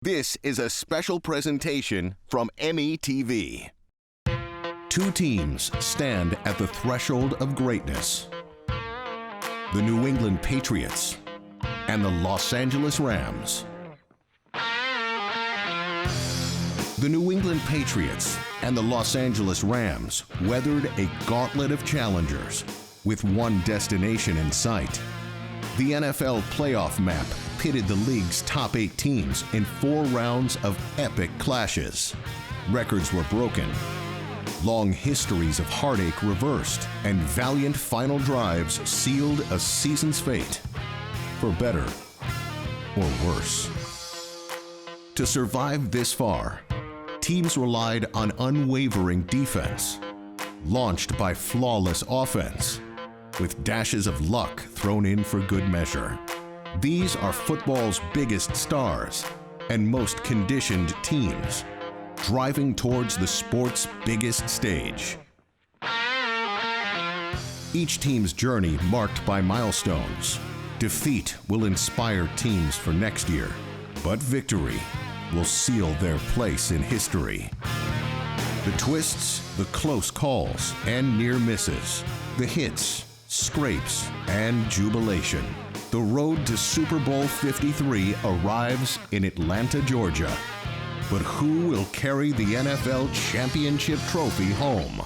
This is a special presentation from METV. Two teams stand at the threshold of greatness. The New England Patriots and the Los Angeles Rams. The New England Patriots and the Los Angeles Rams weathered a gauntlet of challengers with one destination in sight. The NFL playoff map pitted the league's top 8 teams in 4 rounds of epic clashes. Records were broken, long histories of heartache reversed, and valiant final drives sealed a season's fate, for better or worse. To survive this far, teams relied on unwavering defense, launched by flawless offense, with dashes of luck thrown in for good measure. These are football's biggest stars and most conditioned teams, driving towards the sport's biggest stage. Each team's journey marked by milestones. Defeat will inspire teams for next year, but victory will seal their place in history. The twists, the close calls, and near misses, the hits, scrapes, and jubilation. The road to Super Bowl 53 arrives in Atlanta, Georgia. But who will carry the NFL championship trophy home?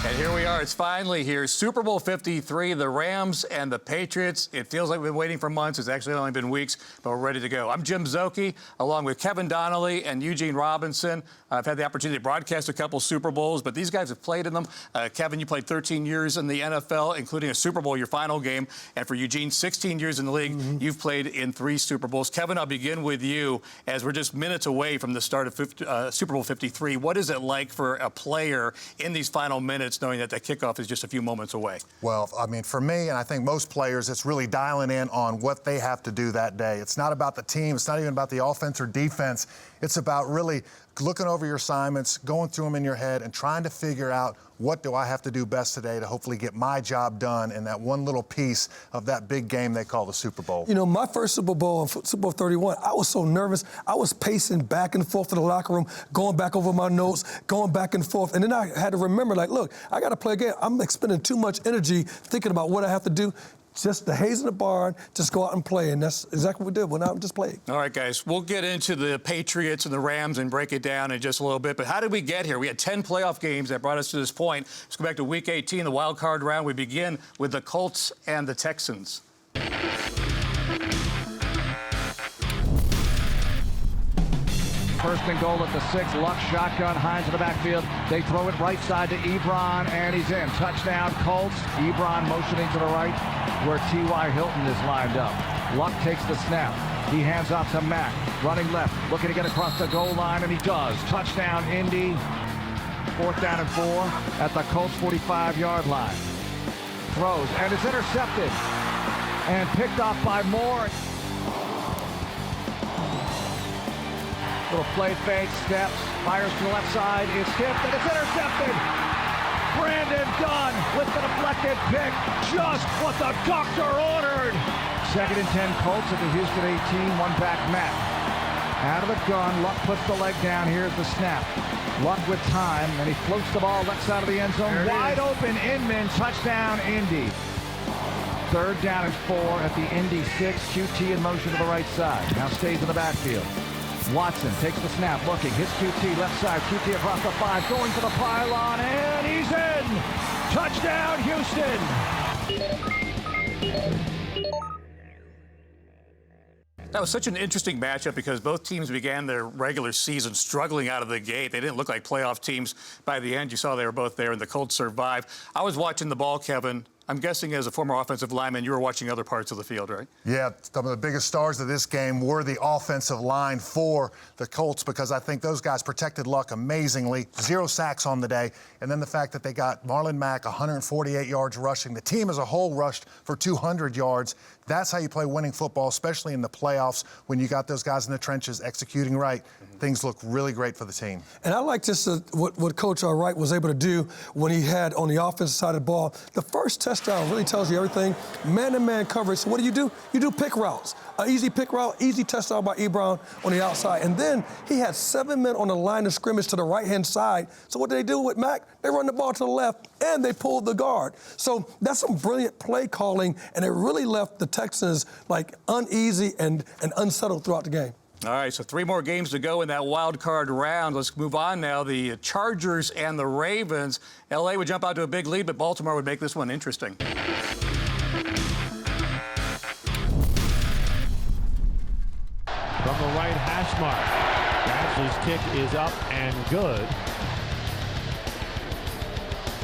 And here we are. It's finally here. Super Bowl 53, the Rams and the Patriots. It feels like we've been waiting for months. It's actually only been weeks, but we're ready to go. I'm Jim Szoke, along with Kevin Donnalley and Eugene Robinson. I've had the opportunity to broadcast a couple Super Bowls, but these guys have played in them. Kevin, you played 13 years in the NFL, including a Super Bowl, your final game. And for Eugene, 16 years in the league. You've played in 3 Super Bowls. Kevin, I'll begin with you, as we're just minutes away from the start of Super Bowl 53. What is it like for a player in these final minutes, knowing that kickoff is just a few moments away? Well, I mean, for me, and I think most players, it's really dialing in on what they have to do that day. It's not about the team. It's not even about the offense or defense. It's about really looking over your assignments, going through them in your head, and trying to figure out, what do I have to do best today to hopefully get my job done in that one little piece of that big game they call the Super Bowl. You know, my first Super Bowl, Super Bowl 31, I was so nervous. I was pacing back and forth to the locker room, going back over my notes, going back and forth. And then I had to remember, like, look, I got to play a game. I'm expending too much energy thinking about what I have to do. Just the haze in the barn, just go out and play. And that's exactly what we did. Went out and just played. All right, guys, we'll get into the Patriots and the Rams and break it down in just a little bit. But how did we get here? We had 10 playoff games that brought us to this point. Let's go back to Week 18, the wild card round. We begin with the Colts and the Texans. First and goal at the 6. Luck shotgun, Hines in the backfield. They throw it right side to Ebron, and he's in. Touchdown, Colts. Ebron motioning to the right where T.Y. Hilton is lined up. Luck takes the snap. He hands off to Mack, running left, looking to get across the goal line, and he does. Touchdown, Indy. 4th down and 4 at the Colts 45-yard line. Throws, and it's intercepted. And picked off by Moore. Little play fake, steps, fires to the left side, it's tipped, and it's intercepted! Brandon Dunn with the deflected pick, just what the doctor ordered! 2nd and 10 Colts at the Houston 18, one back Matt. Out of the gun, Luck puts the leg down, here's the snap. Luck with time, and he floats the ball left side of the end zone, wide open, Inman, touchdown, Indy. 3rd down and 4 at the Indy 6, QT in motion to the right side, now stays in the backfield. Watson takes the snap, looking, hits QT, left side, QT across the 5, going to the pylon, and he's in! Touchdown, Houston! That was such an interesting matchup because both teams began their regular season struggling out of the gate. They didn't look like playoff teams by the end. You saw they were both there, and the Colts survived. I was watching the ball, Kevin. I'm guessing as a former offensive lineman, you were watching other parts of the field, right? Yeah, some of the biggest stars of this game were the offensive line for the Colts, because I think those guys protected Luck amazingly. 0 sacks on the day. And then the fact that they got Marlon Mack 148 yards rushing. The team as a whole rushed for 200 yards. That's how you play winning football, especially in the playoffs, when you got those guys in the trenches executing right. Things look really great for the team. And I like just what Coach Wright was able to do when he had on the offensive side of the ball. The first touchdown touchdown really tells you everything. Man-to-man coverage. So what do? You do pick routes. An easy pick route, easy touchdown by Ebron on the outside. And then he had 7 men on the line of scrimmage to the right-hand side. So what did they do with Mac? They run the ball to the left, and they pulled the guard. So that's some brilliant play calling, and it really left the Texans, like, uneasy and unsettled throughout the game. All right, so 3 more games to go in that wild card round. Let's move on now. The Chargers and the Ravens. L.A. would jump out to a big lead, but Baltimore would make this one interesting. From the right hash mark. Badgley's kick is up and good.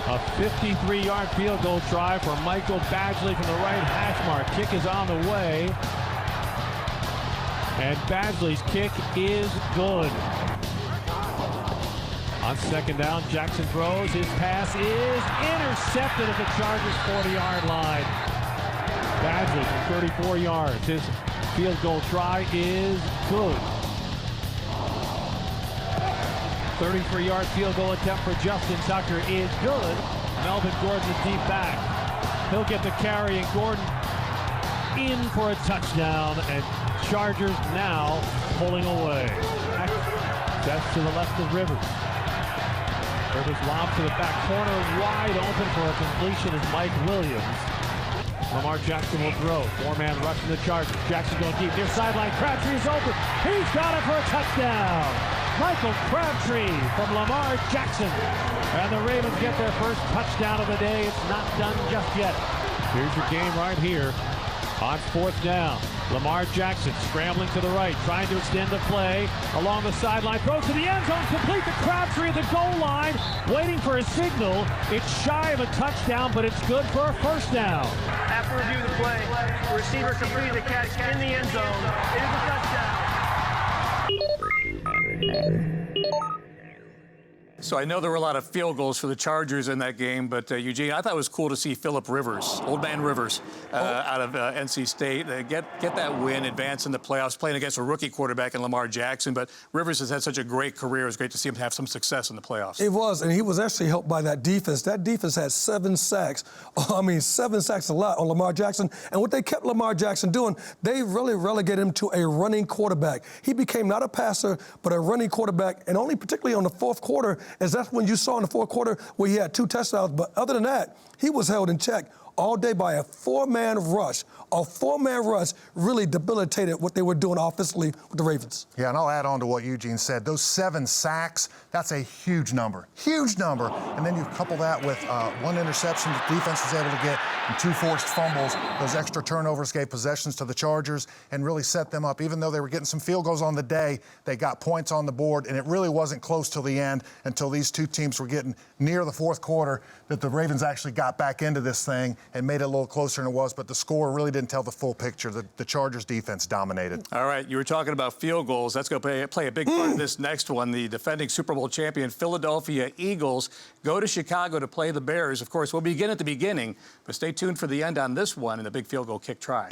A 53-yard field goal try for Michael Badgley from the right hash mark. Kick is on the way. And Badgley's kick is good. On second down, Jackson throws. His pass is intercepted at the Chargers' 40-yard line. Badgley from 34 yards. His field goal try is good. 33-yard field goal attempt for Justin Tucker is good. Melvin Gordon is deep back. He'll get the carry, and Gordon in for a touchdown, and Chargers now pulling away. That's to the left of Rivers. Rivers lob to the back corner, wide open for a completion is Mike Williams. Lamar Jackson will throw. 4-man rush to the Chargers. Jackson going deep. Near sideline. Crabtree is open. He's got it for a touchdown. Michael Crabtree from Lamar Jackson. And the Ravens get their first touchdown of the day. It's not done just yet. Here's your game right here on 4th down. Lamar Jackson scrambling to the right, trying to extend the play along the sideline. Throws to the end zone, complete to Crabtree at the goal line. Waiting for a signal. It's shy of a touchdown, but it's good for a first down. After review of the play, the receiver completed the catch in the end zone. It is a touchdown. So I know there were a lot of field goals for the Chargers in that game, but Eugene, I thought it was cool to see Phillip Rivers, Old Man Rivers, out of NC State, get that win, advance in the playoffs, playing against a rookie quarterback in Lamar Jackson. But Rivers has had such a great career. It was great to see him have some success in the playoffs. It was, and he was actually helped by that defense. That defense had 7 sacks. 7 sacks a lot on Lamar Jackson. And what they kept Lamar Jackson doing, they really relegated him to a running quarterback. He became not a passer, but a running quarterback, and only particularly on the 4th quarter, as that's when you saw in the 4th quarter where he had 2 touchdowns. But other than that, he was held in check all day by a 4-man rush. A 4-man rush really debilitated what they were doing offensively with the Ravens. Yeah, and I'll add on to what Eugene said. Those 7 sacks, that's a huge number. Huge number. And then you couple that with 1 interception the defense was able to get and 2 forced fumbles. Those extra turnovers gave possessions to the Chargers and really set them up. Even though they were getting some field goals on the day, they got points on the board, and it really wasn't close till the end until these 2 teams were getting near the 4th quarter that the Ravens actually got back into this thing and made it a little closer than it was. But the score really didn't tell the full picture. The Chargers defense dominated. All right, you were talking about field goals. That's going to play a big part of this next one. The defending Super Bowl champion Philadelphia Eagles go to Chicago to play the Bears. Of course, we'll begin at the beginning, but stay tuned for the end on this one and the big field goal kick try.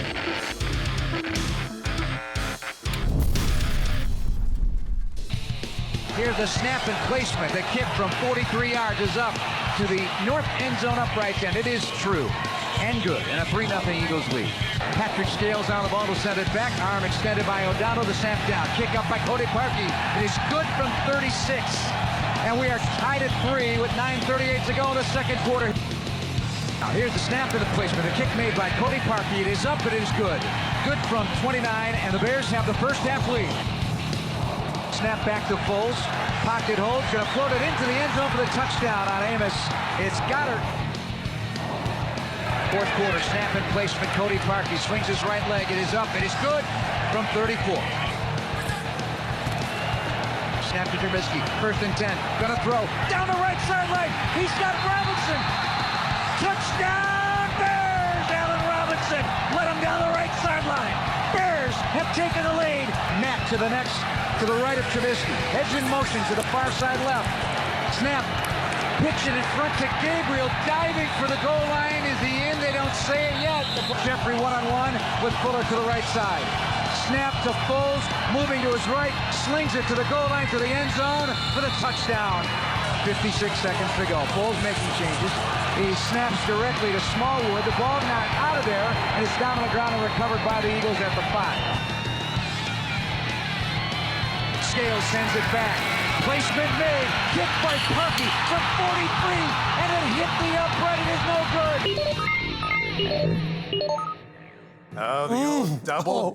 Here's the snap and placement. The kick from 43 yards is up to the north end zone upright end. It is true and good, and a 3-0 Eagles lead. Patrick Scales on the ball to send it back. Arm extended by O'Donnell to snap down. Kick up by Cody Parkey. It is good from 36. And we are tied at 3 with 9:38 to go in the 2nd quarter. Now here's the snap and the placement. The kick made by Cody Parkey. It is up, it is good. Good from 29, and the Bears have the first half lead. Snap back to Foles. Pocket hold. Going to float it into the end zone for the touchdown on Amos. It's Goddard. 4th quarter snap and placement. Cody Parkey swings his right leg. It is up. It is good from 34. Snap to Trubisky. 1st and 10. Going to throw down the right sideline. He's got Robinson. Touchdown Bears! Allen Robinson let him down the right sideline. Bears have taken the lead. Matt to the next. To the right of Trubisky. Heads in motion to the far side left. Snap. Pitch it in front to Gabriel. Diving for the goal line. Is he in? They don't say it yet. Jeffrey one-on-one with Fuller to the right side. Snap to Foles. Moving to his right. Slings it to the goal line to the end zone for the touchdown. 56 seconds to go. Foles making changes. He snaps directly to Smallwood. The ball knocked out of there, and it's down on the ground and recovered by the Eagles at the 5. Scales sends it back. Placement made. Kick by Parkey from 43, and it hit the upright. It is no good. Oh, the old double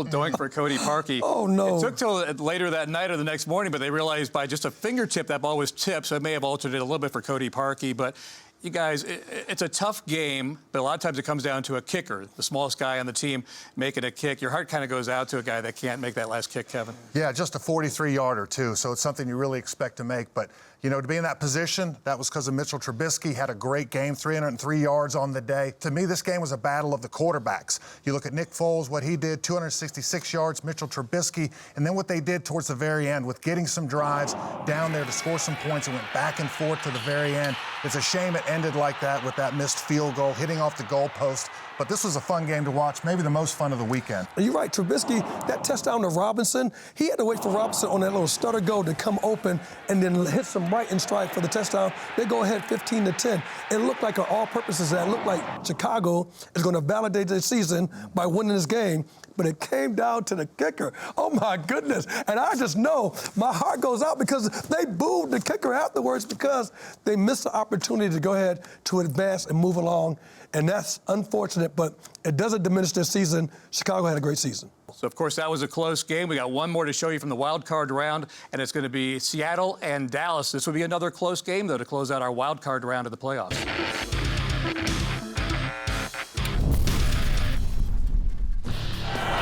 doink for Cody Parkey. Oh, no. It took till later that night or the next morning, but they realized by just a fingertip that ball was tipped, so it may have altered it a little bit for Cody Parkey. But you guys, it's a tough game, but a lot of times it comes down to a kicker, the smallest guy on the team making a kick. Your heart kind of goes out to a guy that can't make that last kick, Kevin. Yeah, just a 43-yarder, too, so it's something you really expect to make. But, you know, to be in that position, that was because of Mitchell Trubisky. Had a great game, 303 yards on the day. To me, this game was a battle of the quarterbacks. You look at Nick Foles, what he did, 266 yards, Mitchell Trubisky, and then what they did towards the very end with getting some drives down there to score some points. It went back and forth to the very end. It's a shame it ended like that with that missed field goal, hitting off the goalpost. But this was a fun game to watch, maybe the most fun of the weekend. You're right, Trubisky, that touchdown to Robinson, he had to wait for Robinson on that little stutter go to come open and then hit some right in stride for the touchdown. They go ahead 15-10. It looked like an all-purposes that looked like Chicago is going to validate their season by winning this game, but it came down to the kicker. Oh, my goodness. And I just know my heart goes out because they booed the kicker afterwards because they missed the opportunity to go ahead to advance and move along. And that's unfortunate, but it doesn't diminish their season. Chicago had a great season. So, of course, that was a close game. We got one more to show you from the wild card round, and it's going to be Seattle and Dallas. This will be another close game, though, to close out our wild card round of the playoffs.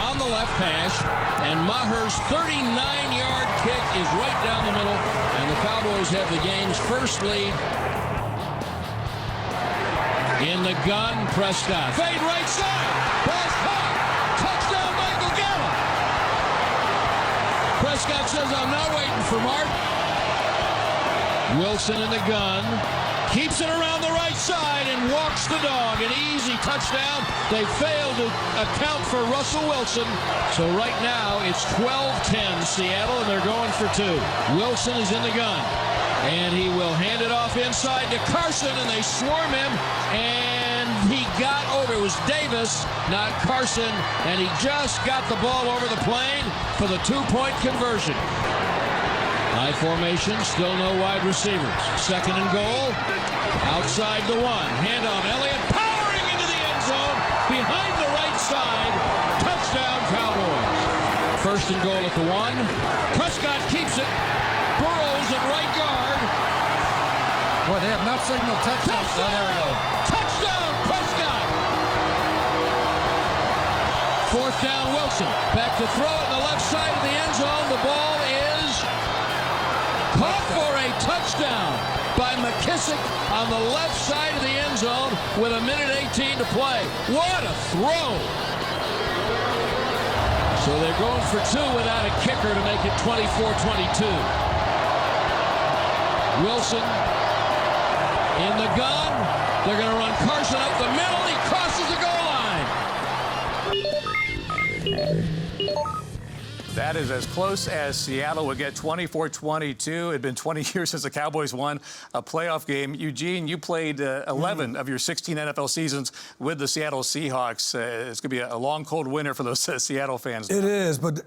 On the left hash, and Maher's 39-yard kick is right down the middle, and the Cowboys have the game's first lead. In the gun, Prescott. Fade right side. Ball's caught. Touchdown, Michael Gallup. Prescott says, I'm not waiting for Mark. Wilson in the gun. Keeps it around the right side and walks the dog. An easy touchdown. They failed to account for Russell Wilson. So right now, it's 12-10 Seattle, and they're going for two. Wilson is in the gun. And he will hand it off inside to Carson, and they swarm him, and he got over. It was Davis, not Carson, and he just got the ball over the plane for the two-point conversion. High formation, still no wide receivers. Second and goal, outside the one. Handoff, Elliott powering into the end zone, behind the right side. Touchdown, Cowboys. First and goal at the one. Prescott keeps it. Burrows at right guard. Boy, they have not signaled touchdown. Oh, there we go. Touchdown, Prescott. Fourth down, Wilson. Back to throw it in the left side of the end zone. The ball is caught for a touchdown by McKissick on the left side of the end zone with 1:18 to play. What a throw. So they're going for two without a kicker to make it 24-22. Wilson in the gun. They're going to run Carson up the middle. He crosses the goal line. That is as close as Seattle would get, 24-22. It had been 20 years since the Cowboys won a playoff game. Eugene, you played 11 of your 16 NFL seasons with the Seattle Seahawks. It's going to be a long, cold winter for those Seattle fans. It is, but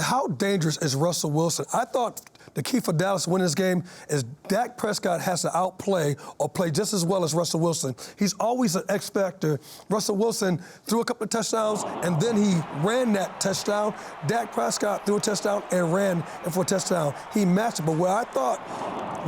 how dangerous is Russell Wilson? I thought the key for Dallas winning this game is Dak Prescott has to outplay or play just as well as Russell Wilson. He's always an X factor. Russell Wilson threw a couple of touchdowns, and then he ran that touchdown. Dak Prescott threw a touchdown and ran for a touchdown. He matched it, but what I thought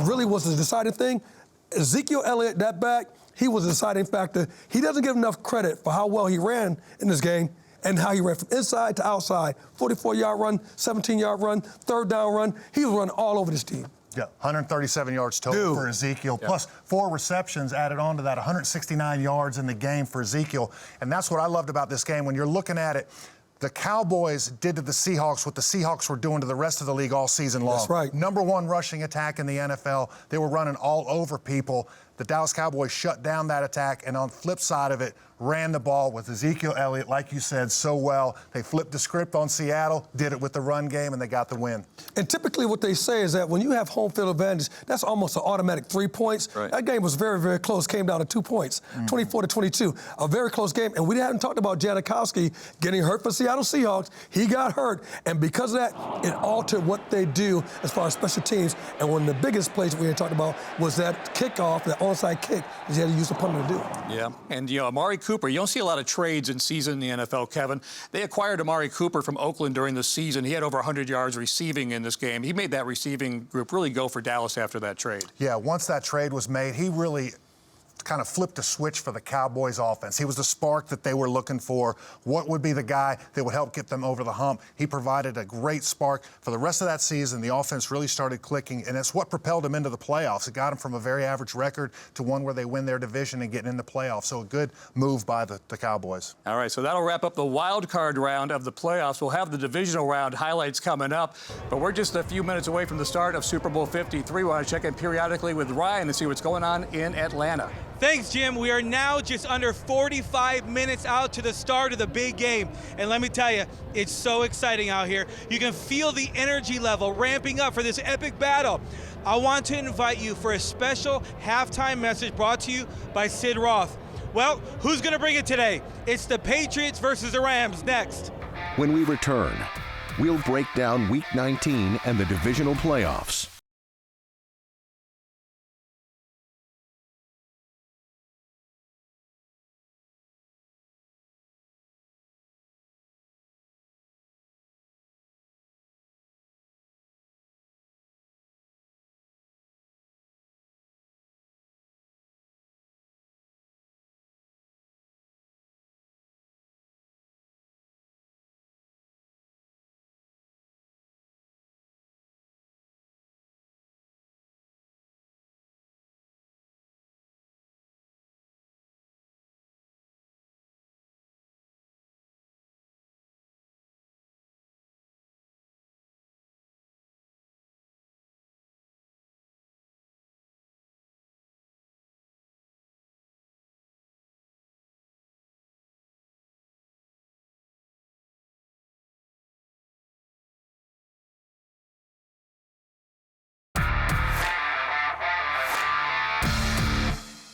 really was the deciding thing, Ezekiel Elliott, that back, he was the deciding factor. He doesn't give enough credit for how well he ran in this game and how he ran from inside to outside. 44-yard run, 17-yard run, third down run. He was running all over this team. Yeah, 137 yards total for Ezekiel, plus 4 receptions added on to that, 169 yards in the game for Ezekiel. And that's what I loved about this game. When you're looking at it, the Cowboys did to the Seahawks what the Seahawks were doing to the rest of the league all season long. That's right. #1 rushing attack in the NFL. They were running all over people. The Dallas Cowboys shut down that attack, and on the flip side of it, ran the ball with Ezekiel Elliott, like you said, so well. They flipped the script on Seattle, did it with the run game, and they got the win. And typically what they say is that when you have home field advantage, that's almost an automatic 3 points. Right. That game was very, very close, came down to 2 points, 24-22. A very close game. And we haven't talked about Janikowski getting hurt for Seattle Seahawks. He got hurt, and because of that, it altered what they do as far as special teams. And one of the biggest plays we had talked about was that kickoff, that onside kick that you had to use the punter to do. Yeah, and Amari Cooper, you don't see a lot of trades in season in the NFL, Kevin. They acquired Amari Cooper from Oakland during the season. He had over 100 yards receiving in this game. He made that receiving group really go for Dallas after that trade. Yeah, once that trade was made, he really kind of flipped a switch for the Cowboys offense. He was the spark that they were looking for. What would be the guy that would help get them over the hump? He provided a great spark. For the rest of that season, the offense really started clicking, and it's what propelled them into the playoffs. It got them from a very average record to one where they win their division and get in the playoffs. So a good move by the Cowboys. All right, so that'll wrap up the wild card round of the playoffs. We'll have the divisional round highlights coming up, but we're just a few minutes away from the start of Super Bowl 53. We want to check in periodically with Ryan to see what's going on in Atlanta. Thanks, Jim. We are now just under 45 minutes out to the start of the big game. And let me tell you, it's so exciting out here. You can feel the energy level ramping up for this epic battle. I want to invite you for a special halftime message brought to you by Sid Roth. Well, who's going to bring it today? It's the Patriots versus the Rams next. When we return, we'll break down Week 19 and the divisional playoffs.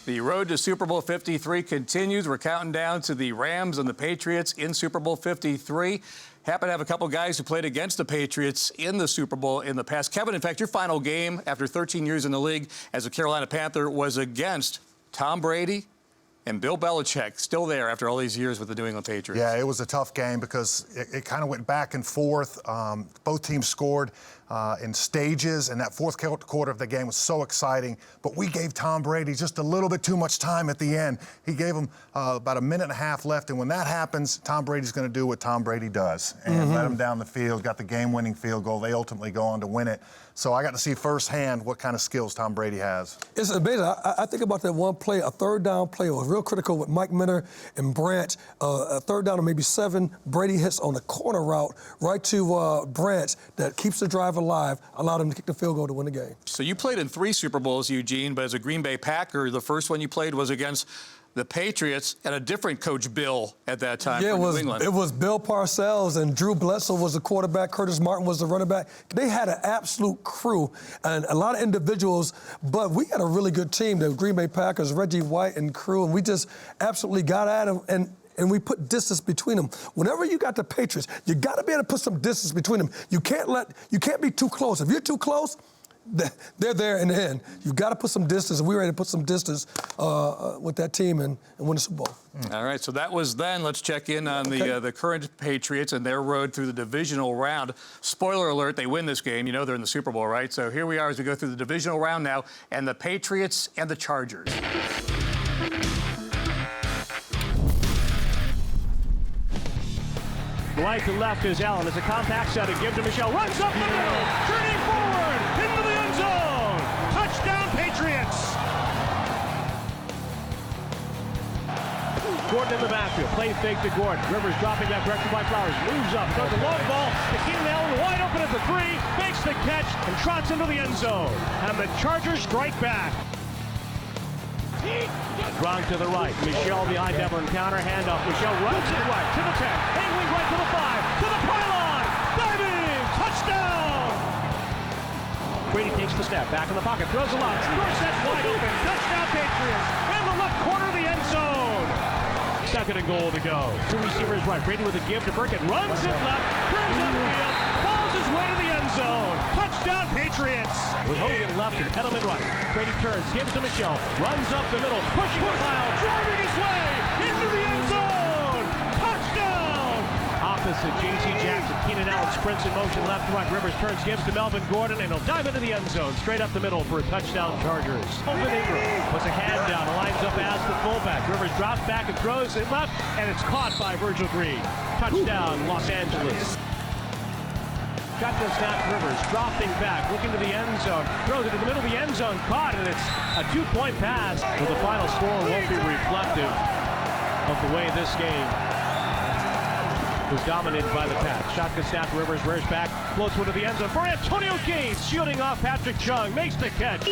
The road to Super Bowl 53 continues. We're counting down to the Rams and the Patriots in Super Bowl 53. Happen to have a couple guys who played against the Patriots in the Super Bowl in the past. Kevin, in fact, your final game after 13 years in the league as a Carolina Panther was against Tom Brady and Bill Belichick, still there after all these years with the New England Patriots. Yeah, it was a tough game because it kind of went back and forth. Both teams scored in stages, and that fourth quarter of the game was so exciting. But we gave Tom Brady just a little bit too much time at the end. He gave him about a minute and a half left, and when that happens, Tom Brady's going to do what Tom Brady does and let him down the field, got the game-winning field goal. They ultimately go on to win it. So I got to see firsthand what kind of skills Tom Brady has. It's amazing. I think about that one play, a third down play. It was real critical with Mike Minter and Branch. A third down or maybe 7. Brady hits on the corner route right to Branch that keeps the drive alive, allowed him to kick the field goal to win the game. So you played in 3 Super Bowls, Eugene, but as a Green Bay Packer, the first one you played was against the Patriots and a different Coach Bill at that time for New England. It was Bill Parcells, and Drew Bledsoe was the quarterback. Curtis Martin was the running back. They had an absolute crew and a lot of individuals, but we had a really good team, the Green Bay Packers, Reggie White and crew, and we just absolutely got at them. And we put distance between them. Whenever you got the Patriots, you got to be able to put some distance between them. You can't be too close. If you're too close, they're there in the end. You've got to put some distance, and we were able to put some distance with that team and win the Super Bowl. All right, so that was then. Let's check in on the current Patriots and their road through the divisional round. Spoiler alert, they win this game. You know they're in the Super Bowl, right? So here we are as we go through the divisional round now, and the Patriots and the Chargers. Right to left is Allen. It's a compact set. It gives to Michelle. Runs up the middle. Turning forward. Into the end zone. Touchdown, Patriots. Gordon in the backfield. Play fake to Gordon. Rivers dropping back. Directed by Flowers. Moves up. Throws a long ball. To Keenan Allen. Wide open at the 3. Makes the catch and trots into the end zone. And the Chargers strike back. Gronk to the right. Michel behind Devlin. Counter handoff. Michel runs it right to the 10. Angling right to the 5. To the pylon. Diving. Touchdown. Brady takes the snap. Back in the pocket. Throws a lot. Dorsett wide open. Touchdown Patriots. In the left corner of the end zone. Second and goal to go. Two receivers right. Brady with a give to Burkett. Runs it left. Turns upfield. Falls his way to the end zone. Touchdown Patriots. With Hogan left and Edelman right. Brady turns. Gives to Michel. Runs up the middle. Pushing the pile. Driving his way into the end zone. Touchdown. Opposite J.C. Jackson. Keenan Allen sprints in motion left to right. Rivers turns. Gives to Melvin Gordon. And he'll dive into the end zone. Straight up the middle for a touchdown Chargers. Open Ingram. Puts a hand down. Lines up as the fullback. Rivers drops back and throws it left. And it's caught by Virgil Green. Touchdown Los Angeles. Got the snap. Rivers dropping back, looking to the end zone, throws it to the middle of the end zone, caught, and it's a 2-point pass. But the final score won't be reflective of the way this game was dominated by the Pats. Shotgun snap. Rivers rears back, floats one to the end zone for Antonio Gates, shielding off Patrick Chung, makes the catch.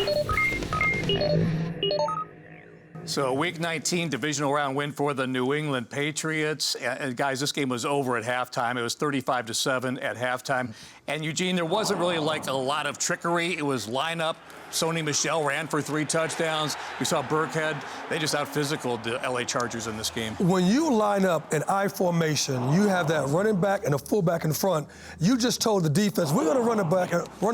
So Week 19 divisional round win for the New England Patriots. And guys, this game was over at halftime. It was 35-7 at halftime. And Eugene, there wasn't really like a lot of trickery. It was lineup. Sony Michel ran for 3 touchdowns. We saw Burkhead. They just out-physicaled the LA Chargers in this game. When you line up in I formation, you have that running back and a fullback in front. You just told the defense, we're going to run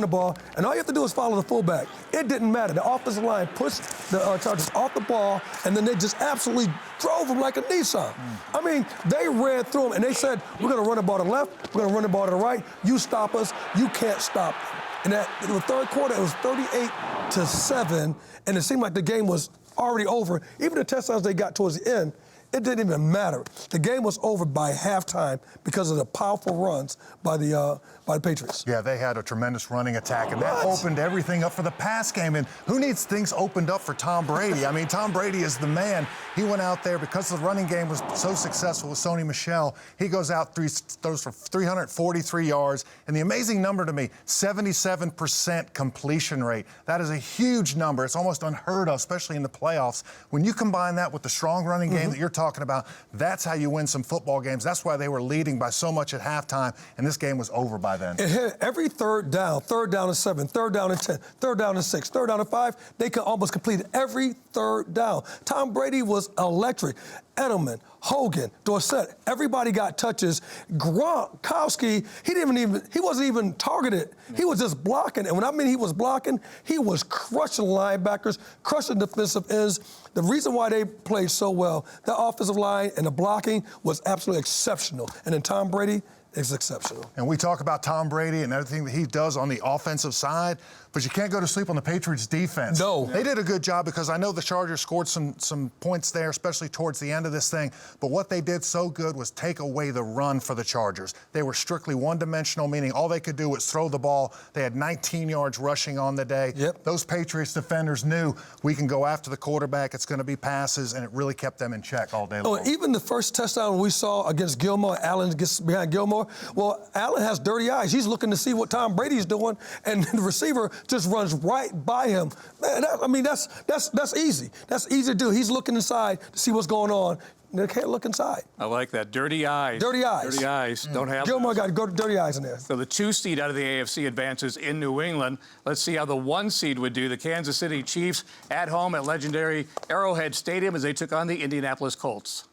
the ball, and all you have to do is follow the fullback. It didn't matter. The offensive line pushed the Chargers off the ball, and then they just absolutely drove them like a Nissan. I mean, they ran through them, and they said, we're going to run the ball to the left, we're going to run the ball to the right. You stop us, you can't stop them. And in the third quarter, it was 38-7, and it seemed like the game was already over. Even the touchdowns they got towards the end, it didn't even matter. The game was over by halftime because of the powerful runs by the Patriots. Yeah, they had a tremendous running attack, and that opened everything up for the pass game. And who needs things opened up for Tom Brady? I mean, Tom Brady is the man. He went out there because the running game was so successful with Sony Michel. He goes out, throws for 343 yards. And the amazing number to me, 77% completion rate. That is a huge number. It's almost unheard of, especially in the playoffs. When you combine that with the strong running game that you're talking about, that's how you win some football games. That's why they were leading by so much at halftime, and this game was over by then. It hit every third down and 7, third down and 10, third down and 6, third down and 5. They could almost complete every third down. Tom Brady was electric. Edelman, Hogan, Dorsett, everybody got touches. Gronkowski, he wasn't even targeted. He was just blocking. And when I mean he was blocking, he was crushing linebackers, crushing defensive ends. The reason why they played so well, the offensive line and the blocking was absolutely exceptional. And then Tom Brady is exceptional. And we talk about Tom Brady and everything that he does on the offensive side, but you can't go to sleep on the Patriots' defense. No. They did a good job because I know the Chargers scored some points there, especially towards the end of this thing. But what they did so good was take away the run for the Chargers. They were strictly one-dimensional, meaning all they could do was throw the ball. They had 19 yards rushing on the day. Yep. Those Patriots defenders knew we can go after the quarterback. It's going to be passes, and it really kept them in check all day long. Oh, even the first touchdown we saw against Gilmore, Allen gets behind Gilmore. Well, Allen has dirty eyes. He's looking to see what Tom Brady's doing, and the receiver just runs right by him. Man, that's easy. That's easy to do. He's looking inside to see what's going on. They can't look inside. I like that. Dirty eyes. Dirty eyes. Dirty eyes. Don't have Gilmore those. got dirty eyes in there. So the 2 seed out of the AFC advances in New England. Let's see how the 1 seed would do. The Kansas City Chiefs at home at legendary Arrowhead Stadium as they took on the Indianapolis Colts.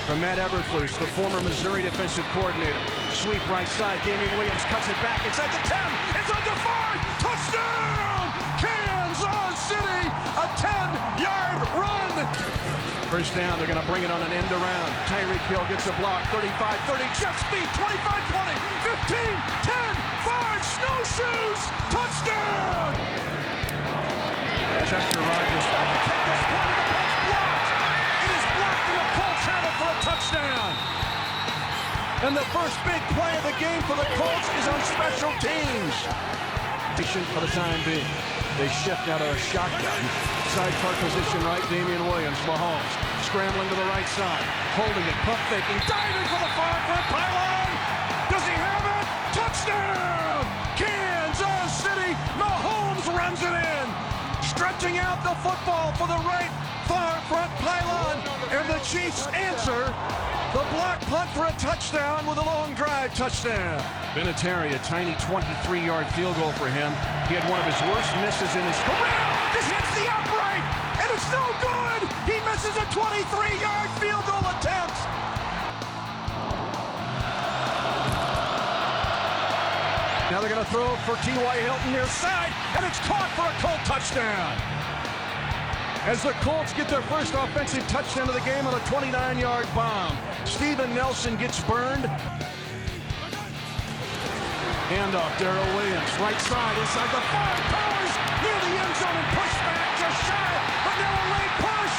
From Matt Eberflus, the former Missouri defensive coordinator. Sweep right side. Damian Williams cuts it back inside the 10. It's under 5. Touchdown! Kansas City! A 10-yard run! First down. They're going to bring it on an end around. Tyreek Hill gets a block. 35-30. Jet speed. 25-20. 15. 10. 5. Snowshoes. Touchdown! Chester Rogers trying to take this one. For a touchdown. And the first big play of the game for the Colts is on special teams. For the time being, they shift out of a shotgun. Sidecar position right, Damian Williams, Mahomes, scrambling to the right side, holding it, pump faking, diving for the far front pylon. Does he have it? Touchdown! slams it in, stretching out the football for the right far front pylon, and the Chiefs answer the block punt for a touchdown with a long drive touchdown. Vinatieri, a tiny 23-yard field goal for him. He had one of his worst misses in his career. This hits the upright, and it's no good. He misses a 23-yard field goal attempt. Now they're going to throw for T.Y. Hilton near side, and it's caught for a Colt touchdown. As the Colts get their first offensive touchdown of the game on a 29-yard bomb. Steven Nelson gets burned. Handoff, Darrell Williams, right side, inside the 5, Powers near the end zone and pushed back, just shy, but now a late push.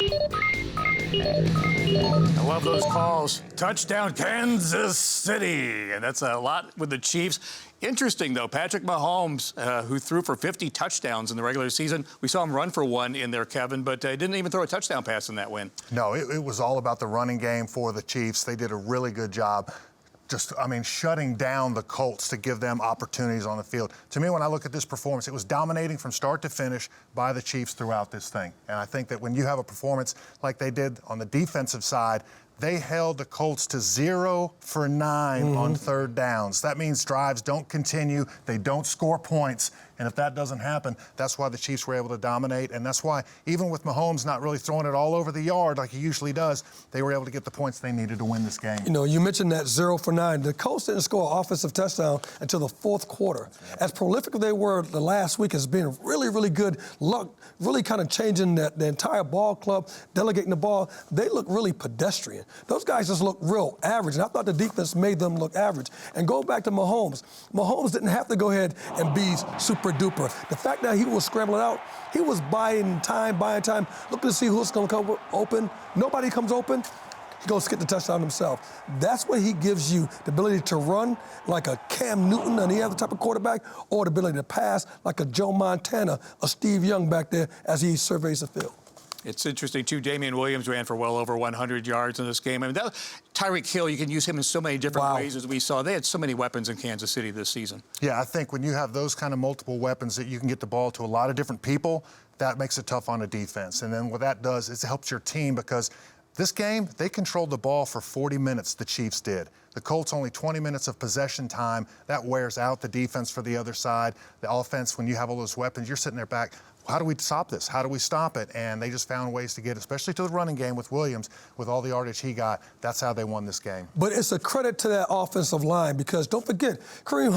I love those calls. Touchdown, Kansas City. And that's a lot with the Chiefs. Interesting, though, Patrick Mahomes, who threw for 50 touchdowns in the regular season. We saw him run for one in there, Kevin, but didn't even throw a touchdown pass in that win. No, it was all about the running game for the Chiefs. They did a really good job. Shutting down the Colts to give them opportunities on the field. To me, when I look at this performance, it was dominating from start to finish by the Chiefs throughout this thing. And I think that when you have a performance like they did on the defensive side, they held the Colts to 0 for 9 on third downs. That means drives don't continue, they don't score points. And if that doesn't happen, that's why the Chiefs were able to dominate. And that's why, even with Mahomes not really throwing it all over the yard like he usually does, they were able to get the points they needed to win this game. You know, you mentioned that 0 for 9. The Colts didn't score an offensive touchdown until the fourth quarter. As prolific as they were the last week as being really, really good luck, really kind of changing the entire ball club, delegating the ball, they look really pedestrian. Those guys just look real average. And I thought the defense made them look average. And go back to Mahomes. Mahomes didn't have to go ahead and be super duper. The fact that he was scrambling out, he was buying time, looking to see who's going to come open. Nobody comes open, he goes to get the touchdown himself. That's what he gives you, the ability to run like a Cam Newton, and he has the type of quarterback, or the ability to pass like a Joe Montana, a Steve Young back there as he surveys the field. It's interesting, too. Damian Williams ran for well over 100 yards in this game. I mean, Tyreek Hill, you can use him in so many different ways, as we saw. They had so many weapons in Kansas City this season. Yeah, I think when you have those kind of multiple weapons that you can get the ball to a lot of different people, that makes it tough on a defense. And then what that does is it helps your team because this game, they controlled the ball for 40 minutes, the Chiefs did. The Colts only 20 minutes of possession time. That wears out the defense for the other side. The offense, when you have all those weapons, you're sitting there back, how do we stop this? How do we stop it? And they just found ways to get, especially to the running game with Williams, with all the yardage he got. That's how they won this game. But it's a credit to that offensive line because don't forget, Kareem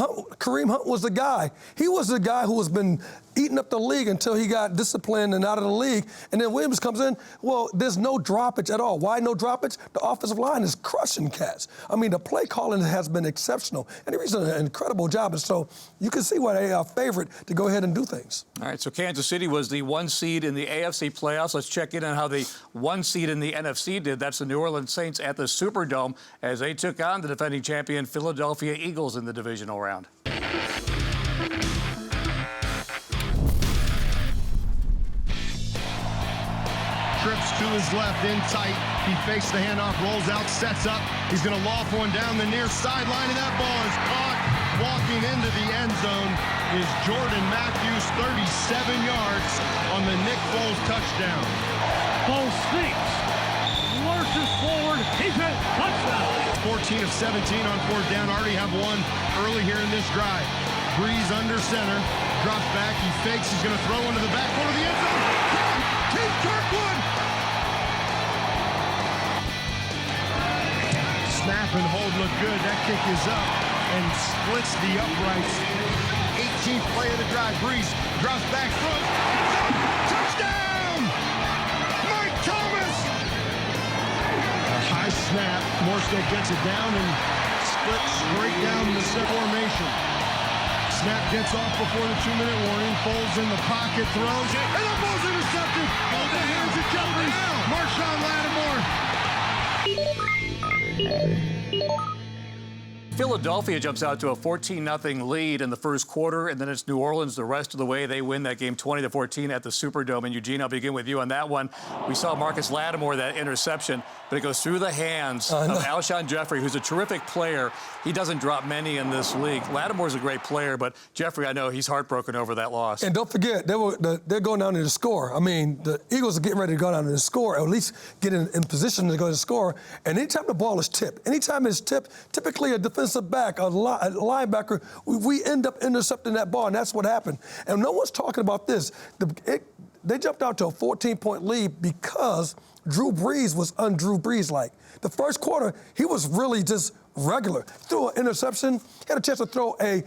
Hunt was the guy. He was the guy who has been eating up the league until he got disciplined and out of the league. And then Williams comes in. Well, there's no droppage at all. Why no droppage? The offensive line is crushing cats. I mean, the play calling has been exceptional. And he's done an incredible job. And so you can see why they are favored to go ahead and do things. All right, so Kansas City was the 1 seed in the AFC playoffs. Let's check in on how the 1 seed in the NFC did. That's the New Orleans Saints at the Superdome as they took on the defending champion Philadelphia Eagles in the divisional round. Trips to his left, in tight. He fakes the handoff, rolls out, sets up. He's going to loft one down the near sideline, and that ball is caught. Walking into the end zone is Jordan Matthews, 37 yards on the Nick Foles touchdown. Foles sneaks, lurches forward, he's hit, touchdown. 14 of 17 on fourth down, already have one early here in this drive. Breeze under center, drops back, he fakes, he's going to throw into the backcourt of the end zone. Keith Kirkwood! Snap and hold look good. That kick is up and splits the uprights. 18th play of the drive. Breeze drops back, throws. Touchdown! Mike Thomas! A high snap. Morstead gets it down and splits straight down the formation. Snap gets off before the 2-minute warning. Foles in the pocket, throws it, and the ball's intercepted. All the hands of Jeffries. Marshawn Lattimore. Philadelphia jumps out to a 14-0 lead in the first quarter, and then it's New Orleans the rest of the way. They win that game 20-14 at the Superdome. And Eugene, I'll begin with you on that one. We saw Marcus Lattimore, that interception, but it goes through the hands of Alshon Jeffrey, who's a terrific player. He doesn't drop many in this league. Lattimore's a great player, but Jeffrey, I know he's heartbroken over that loss. And don't forget, they're going down to the score. I mean, the Eagles are getting ready to go down to the score, or at least get in position to go to the score. And anytime the ball is tipped, anytime it's tipped, typically a defensive back, a linebacker, we end up intercepting that ball, and that's what happened. And no one's talking about this. They jumped out to a 14-point lead because Drew Brees was un-Drew Brees-like. The first quarter, he was really just regular. Threw an interception, had a chance to throw a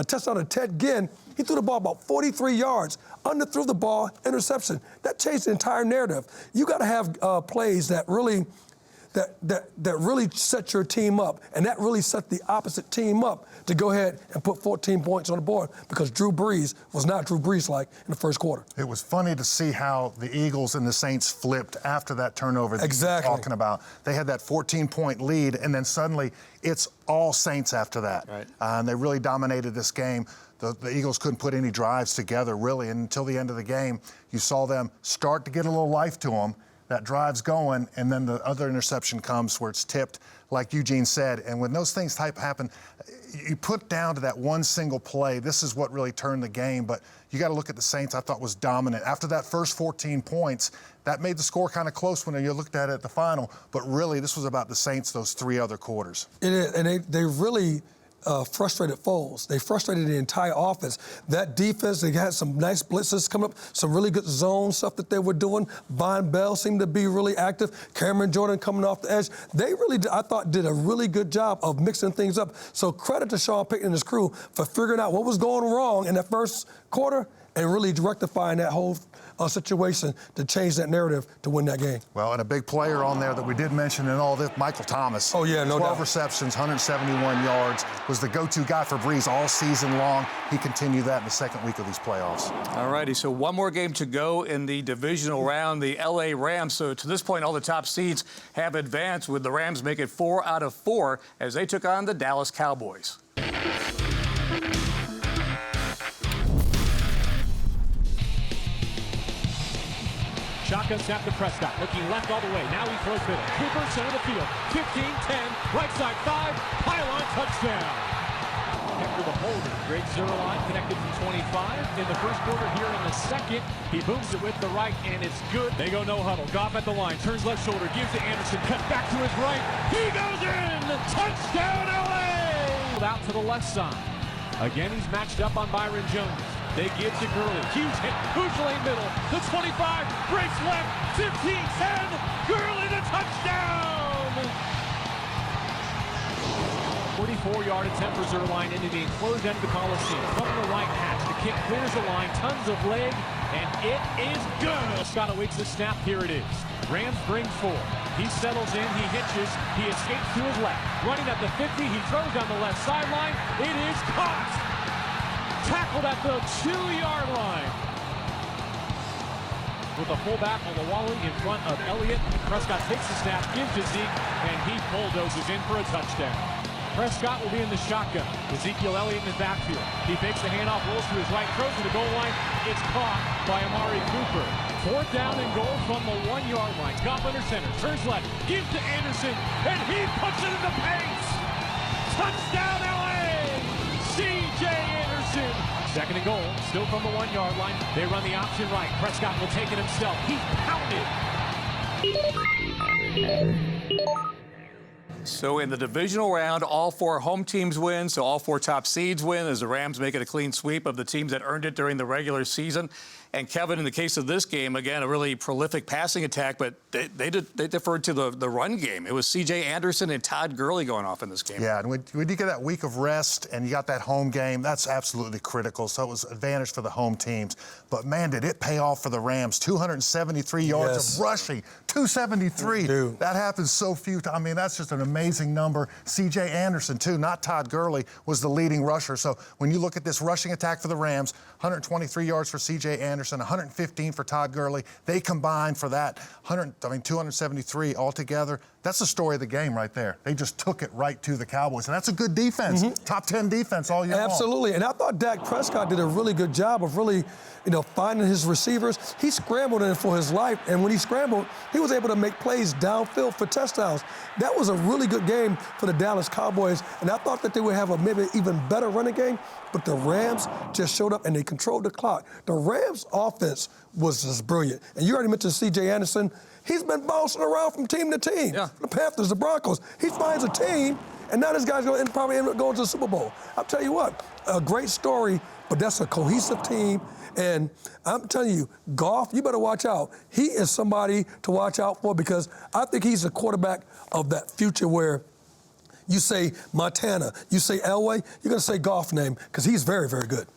touchdown to Ted Ginn. He threw the ball about 43 yards, underthrew the ball, interception. That changed the entire narrative. You got to have plays that really set your team up, and that really set the opposite team up to go ahead and put 14 points on the board because Drew Brees was not Drew Brees-like in the first quarter. It was funny to see how the Eagles and the Saints flipped after that turnover that exactly. you're talking about. They had that 14-point lead, and then suddenly it's all Saints after that. Right. And they really dominated this game. The Eagles couldn't put any drives together, really, and until the end of the game, you saw them start to get a little life to them. That drive's going, and then the other interception comes where it's tipped, like Eugene said. And when those things happen, you put down to that one single play. This is what really turned the game. But you got to look at the Saints. I thought was dominant. After that first 14 points, that made the score kind of close when you looked at it at the final. But really, this was about the Saints those three other quarters. It is, and they really frustrated Foles. They frustrated the entire offense. That defense, they had some nice blitzes coming up, some really good zone stuff that they were doing. Von Bell seemed to be really active. Cameron Jordan coming off the edge. They really, I thought, did a really good job of mixing things up. So credit to Sean Payton and his crew for figuring out what was going wrong in that first quarter and really rectifying that whole situation to change that narrative to win that game. Well, and a big player on there that we did mention in all this, Michael Thomas. Oh, yeah, no 12 doubt. receptions, 171 yards, was the go-to guy for Brees all season long. He continued that in the second week of these playoffs. All righty, so one more game to go in the divisional round, the L.A. Rams. So to this point, all the top seeds have advanced, with the Rams making 4 out of 4 as they took on the Dallas Cowboys. Shotgun snap to Prescott, looking left all the way. Now he throws middle. Cooper, center of the field. 15, 10, right side 5, pylon, touchdown. Hector the holder, great zero line, connected from 25. In the first quarter, here in the second, he booms it with the right, and it's good. They go no huddle. Goff at the line, turns left shoulder, gives to Anderson, cut back to his right. He goes in! Touchdown, LA! Out to the left side. Again, he's matched up on Byron Jones. They give to Gurley. Huge hit. Hoops lane middle. The 25. Breaks left. 15, 10. Gurley the touchdown. 44-yard attempt for Zerline into the enclosed end of the Coliseum. From the right hash. The kick clears the line. Tons of leg. And it is good. Scott awaits the snap. Here it is. Rams bring 4. He settles in. He hitches. He escapes to his left. Running at the 50. He throws down the left sideline. It is caught. Tackled at the 2-yard line. With a fullback on the Wally in front of Elliott. Prescott takes the snap, gives to Zeke, and he bulldozes in for a touchdown. Prescott will be in the shotgun. Ezekiel Elliott in the backfield. He fakes the handoff, rolls to his right, throws to the goal line. It's caught by Amari Cooper. 4th down and goal from the 1-yard line. Goff under center, turns left, gives to Anderson, and he puts it in the pace. Touchdown, LA! C.J. Anderson. 2nd and goal, still from the 1-yard line. They run the option right. Prescott will take it himself. He's pounded. So in the divisional round, all 4 home teams win, so all 4 top seeds win as the Rams make it a clean sweep of the teams that earned it during the regular season. And Kevin, in the case of this game, again, a really prolific passing attack, but they deferred to the run game. It was C.J. Anderson and Todd Gurley going off in this game. Yeah, and when you get that week of rest and you got that home game, that's absolutely critical. So it was advantage for the home teams. But, man, did it pay off for the Rams. 273 yards of rushing. 273. Dude. That happens so few times. I mean, that's just an amazing number. C.J. Anderson, too, not Todd Gurley, was the leading rusher. So when you look at this rushing attack for the Rams, 123 yards for C.J. Anderson. Anderson, 115 for Todd Gurley. They combined for that 273 altogether. That's the story of the game right there. They just took it right to the Cowboys, and that's a good defense. Top 10 defense all year long. Absolutely, and I thought Dak Prescott did a really good job of really, finding his receivers. He scrambled in for his life, and when he scrambled, he was able to make plays downfield for touchdowns. That was a really good game for the Dallas Cowboys, and I thought that they would have a maybe even better running game, but the Rams just showed up and they controlled the clock. The Rams offense was just brilliant. And you already mentioned C.J. Anderson. He's been bouncing around from team to team. Yeah. The Panthers, the Broncos. He finds a team, and now this guy's going to probably end up going to the Super Bowl. I'll tell you what, a great story, but that's a cohesive team. And I'm telling you, Goff, you better watch out. He is somebody to watch out for because I think he's the quarterback of that future where you say Montana, you say Elway, you're going to say Goff name because he's very, very good.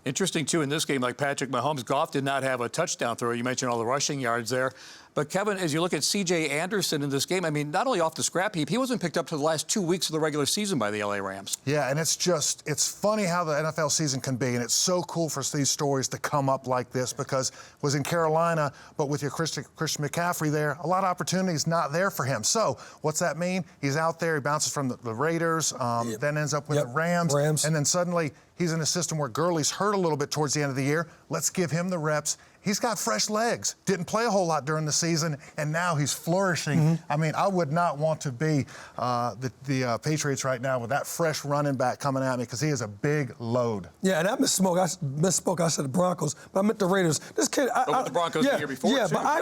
Interesting, too, in this game, like Patrick Mahomes, Goff did not have a touchdown throw. You mentioned all the rushing yards there. But, Kevin, as you look at C.J. Anderson in this game, I mean, not only off the scrap heap, he wasn't picked up to the last 2 weeks of the regular season by the L.A. Rams. Yeah, and it's funny how the NFL season can be, and it's so cool for these stories to come up like this because it was in Carolina, but with your Christian McCaffrey there, a lot of opportunities not there for him. So what's that mean? He's out there, he bounces from the Raiders, then ends up with the Rams, and then suddenly he's in a system where Gurley's hurt a little bit towards the end of the year. Let's give him the reps. He's got fresh legs. Didn't play a whole lot during the season, and now he's flourishing. I mean, I would not want to be the Patriots right now with that fresh running back coming at me because he is a big load. Yeah, and I misspoke. I said the Broncos, but I meant the Raiders. This kid, the Broncos the year before. Yeah, too. but I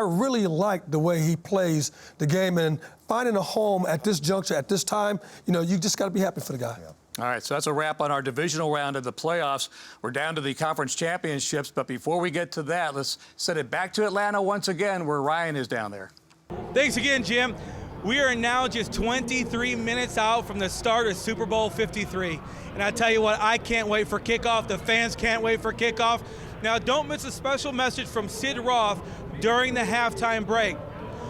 really like the way he plays the game and finding a home at this juncture, at this time. You just got to be happy for the guy. Yeah. All right, so that's a wrap on our divisional round of the playoffs. We're down to the conference championships, but before we get to that, let's send it back to Atlanta once again, where Ryan is down there. Thanks again, Jim. We are now just 23 minutes out from the start of Super Bowl 53. And I tell you what, I can't wait for kickoff. The fans can't wait for kickoff. Now, don't miss a special message from Sid Roth during the halftime break.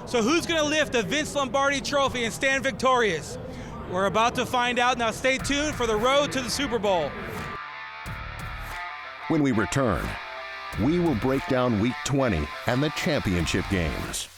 So who's going to lift the Vince Lombardi trophy and stand victorious? We're about to find out. Now stay tuned for the road to the Super Bowl. When we return, we will break down Week 20 and the championship games.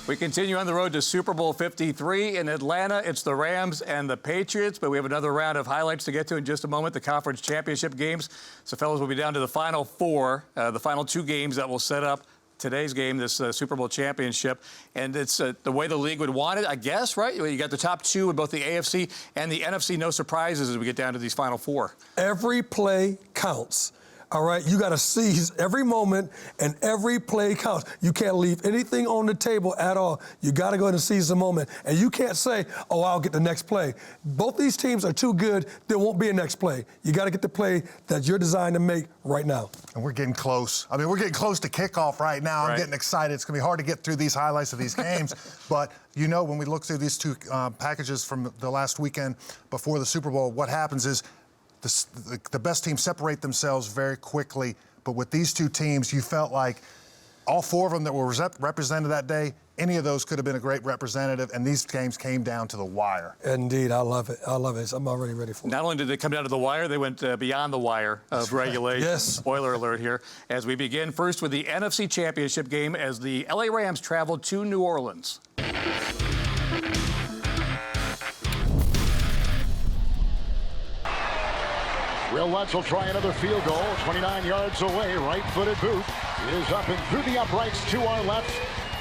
We continue on the road to Super Bowl 53 in Atlanta. It's the Rams and the Patriots, but we have another round of highlights to get to in just a moment, the conference championship games. So, fellas, we'll be down to the final four, the final two games that will set up today's game, this Super Bowl championship. And it's the way the league would want it, I guess, right? You got the top two in both the AFC and the NFC. No surprises as we get down to these final four. Every play counts. All right, you got to seize every moment, and every play counts. You can't leave anything on the table at all. You got to go ahead and seize the moment. And you can't say, oh, I'll get the next play. Both these teams are too good. There won't be a next play. You got to get the play that you're designed to make right now. And we're getting close. I mean, we're getting close to kickoff right now. I'm getting excited. It's going to be hard to get through these highlights of these games. But, when we look through these two packages from the last weekend before the Super Bowl, what happens is the best teams separate themselves very quickly. But with these two teams, you felt like all four of them that were represented that day, any of those could have been a great representative, and these games came down to the wire. Indeed, I love it. I love it. I'm already ready for it. Not only did they come down to the wire, they went beyond the wire of regulation. Yes. Spoiler alert here. As we begin first with the NFC Championship game as the LA Rams travel to New Orleans. Will Lutz will try another field goal. 29 yards away. Right-footed Booth is up and through the uprights to our left.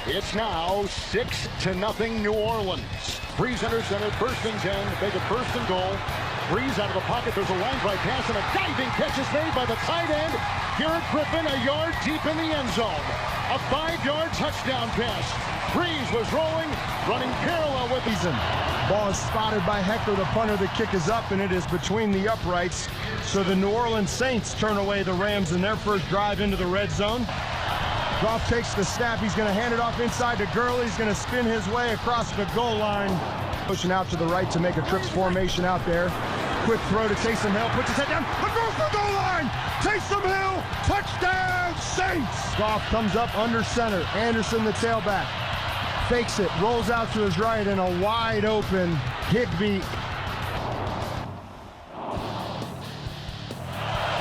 It's now 6-0 New Orleans. Breeze under center, first and 10. Make it first and goal. Breeze out of the pocket. There's a line drive pass and a diving catch is made by the tight end. Garrett Griffin a yard deep in the end zone. A 5-yard touchdown pass. Breeze was rolling, running parallel with Eugene. Ball is spotted by Heckler, the punter. The kick is up, and it is between the uprights. So the New Orleans Saints turn away the Rams in their first drive into the red zone. Goff takes the snap. He's going to hand it off inside to Gurley. He's going to spin his way across the goal line. Pushing out to the right to make a trips formation out there. Quick throw to Taysom Hill. Puts his head down. Across the goal line. Taysom Hill. Touchdown, Saints. Goff comes up under center. Anderson, the tailback, fakes it. Rolls out to his right and a wide open Higbee.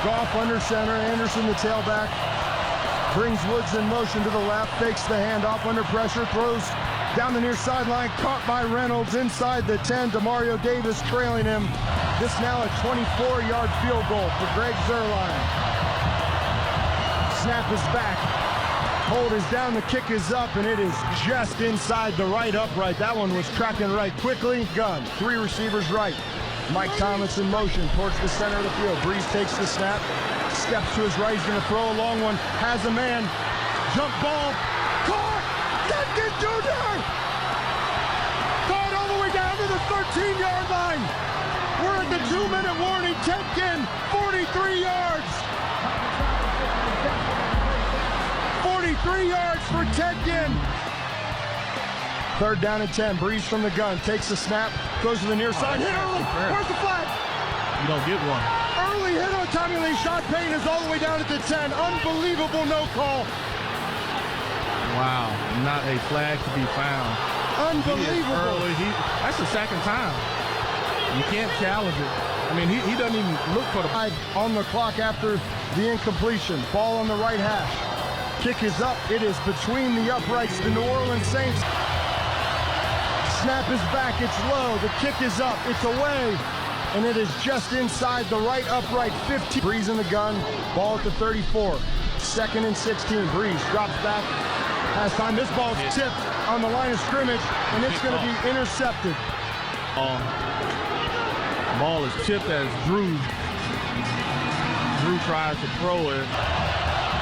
Goff under center. Anderson, the tailback, brings Woods in motion to the left, fakes the handoff under pressure, throws down the near sideline, caught by Reynolds inside the 10. Demario Davis trailing him. This now a 24-yard field goal for Greg Zuerlein. Snap is back. Hold is down, the kick is up, and it is just inside the right upright. That one was tracking right quickly. Gun, 3 receivers right. Mike Thomas in motion towards the center of the field. Breeze takes the snap. Steps to his right, he's going to throw a long one, has a man, jump ball, caught, Tetkin Jr. Caught all the way down to the 13-yard line. We're at the 2-minute warning. Tetkin, 43 yards. 43 yards for Tetkin. 3rd down and 10, Breeze from the gun, takes the snap, goes to the near side, hit early, where's the flag? You don't get one. Early hit on Tommy Lee. Sean Payne is all the way down at the 10. Unbelievable no call. Wow, not a flag to be found. Unbelievable. That's the second time. You can't challenge it. I mean, he doesn't even look for the... On the clock after the incompletion. Ball on the right hash. Kick is up. It is between the uprights. The New Orleans Saints. Snap is back. It's low. The kick is up. It's away. And it is just inside the right upright, 15. Breeze in the gun, ball at the 34. 2nd and 16, Breeze drops back, has time. This ball is tipped on the line of scrimmage, and it's going to be intercepted. Ball is tipped as Drew tries to throw it.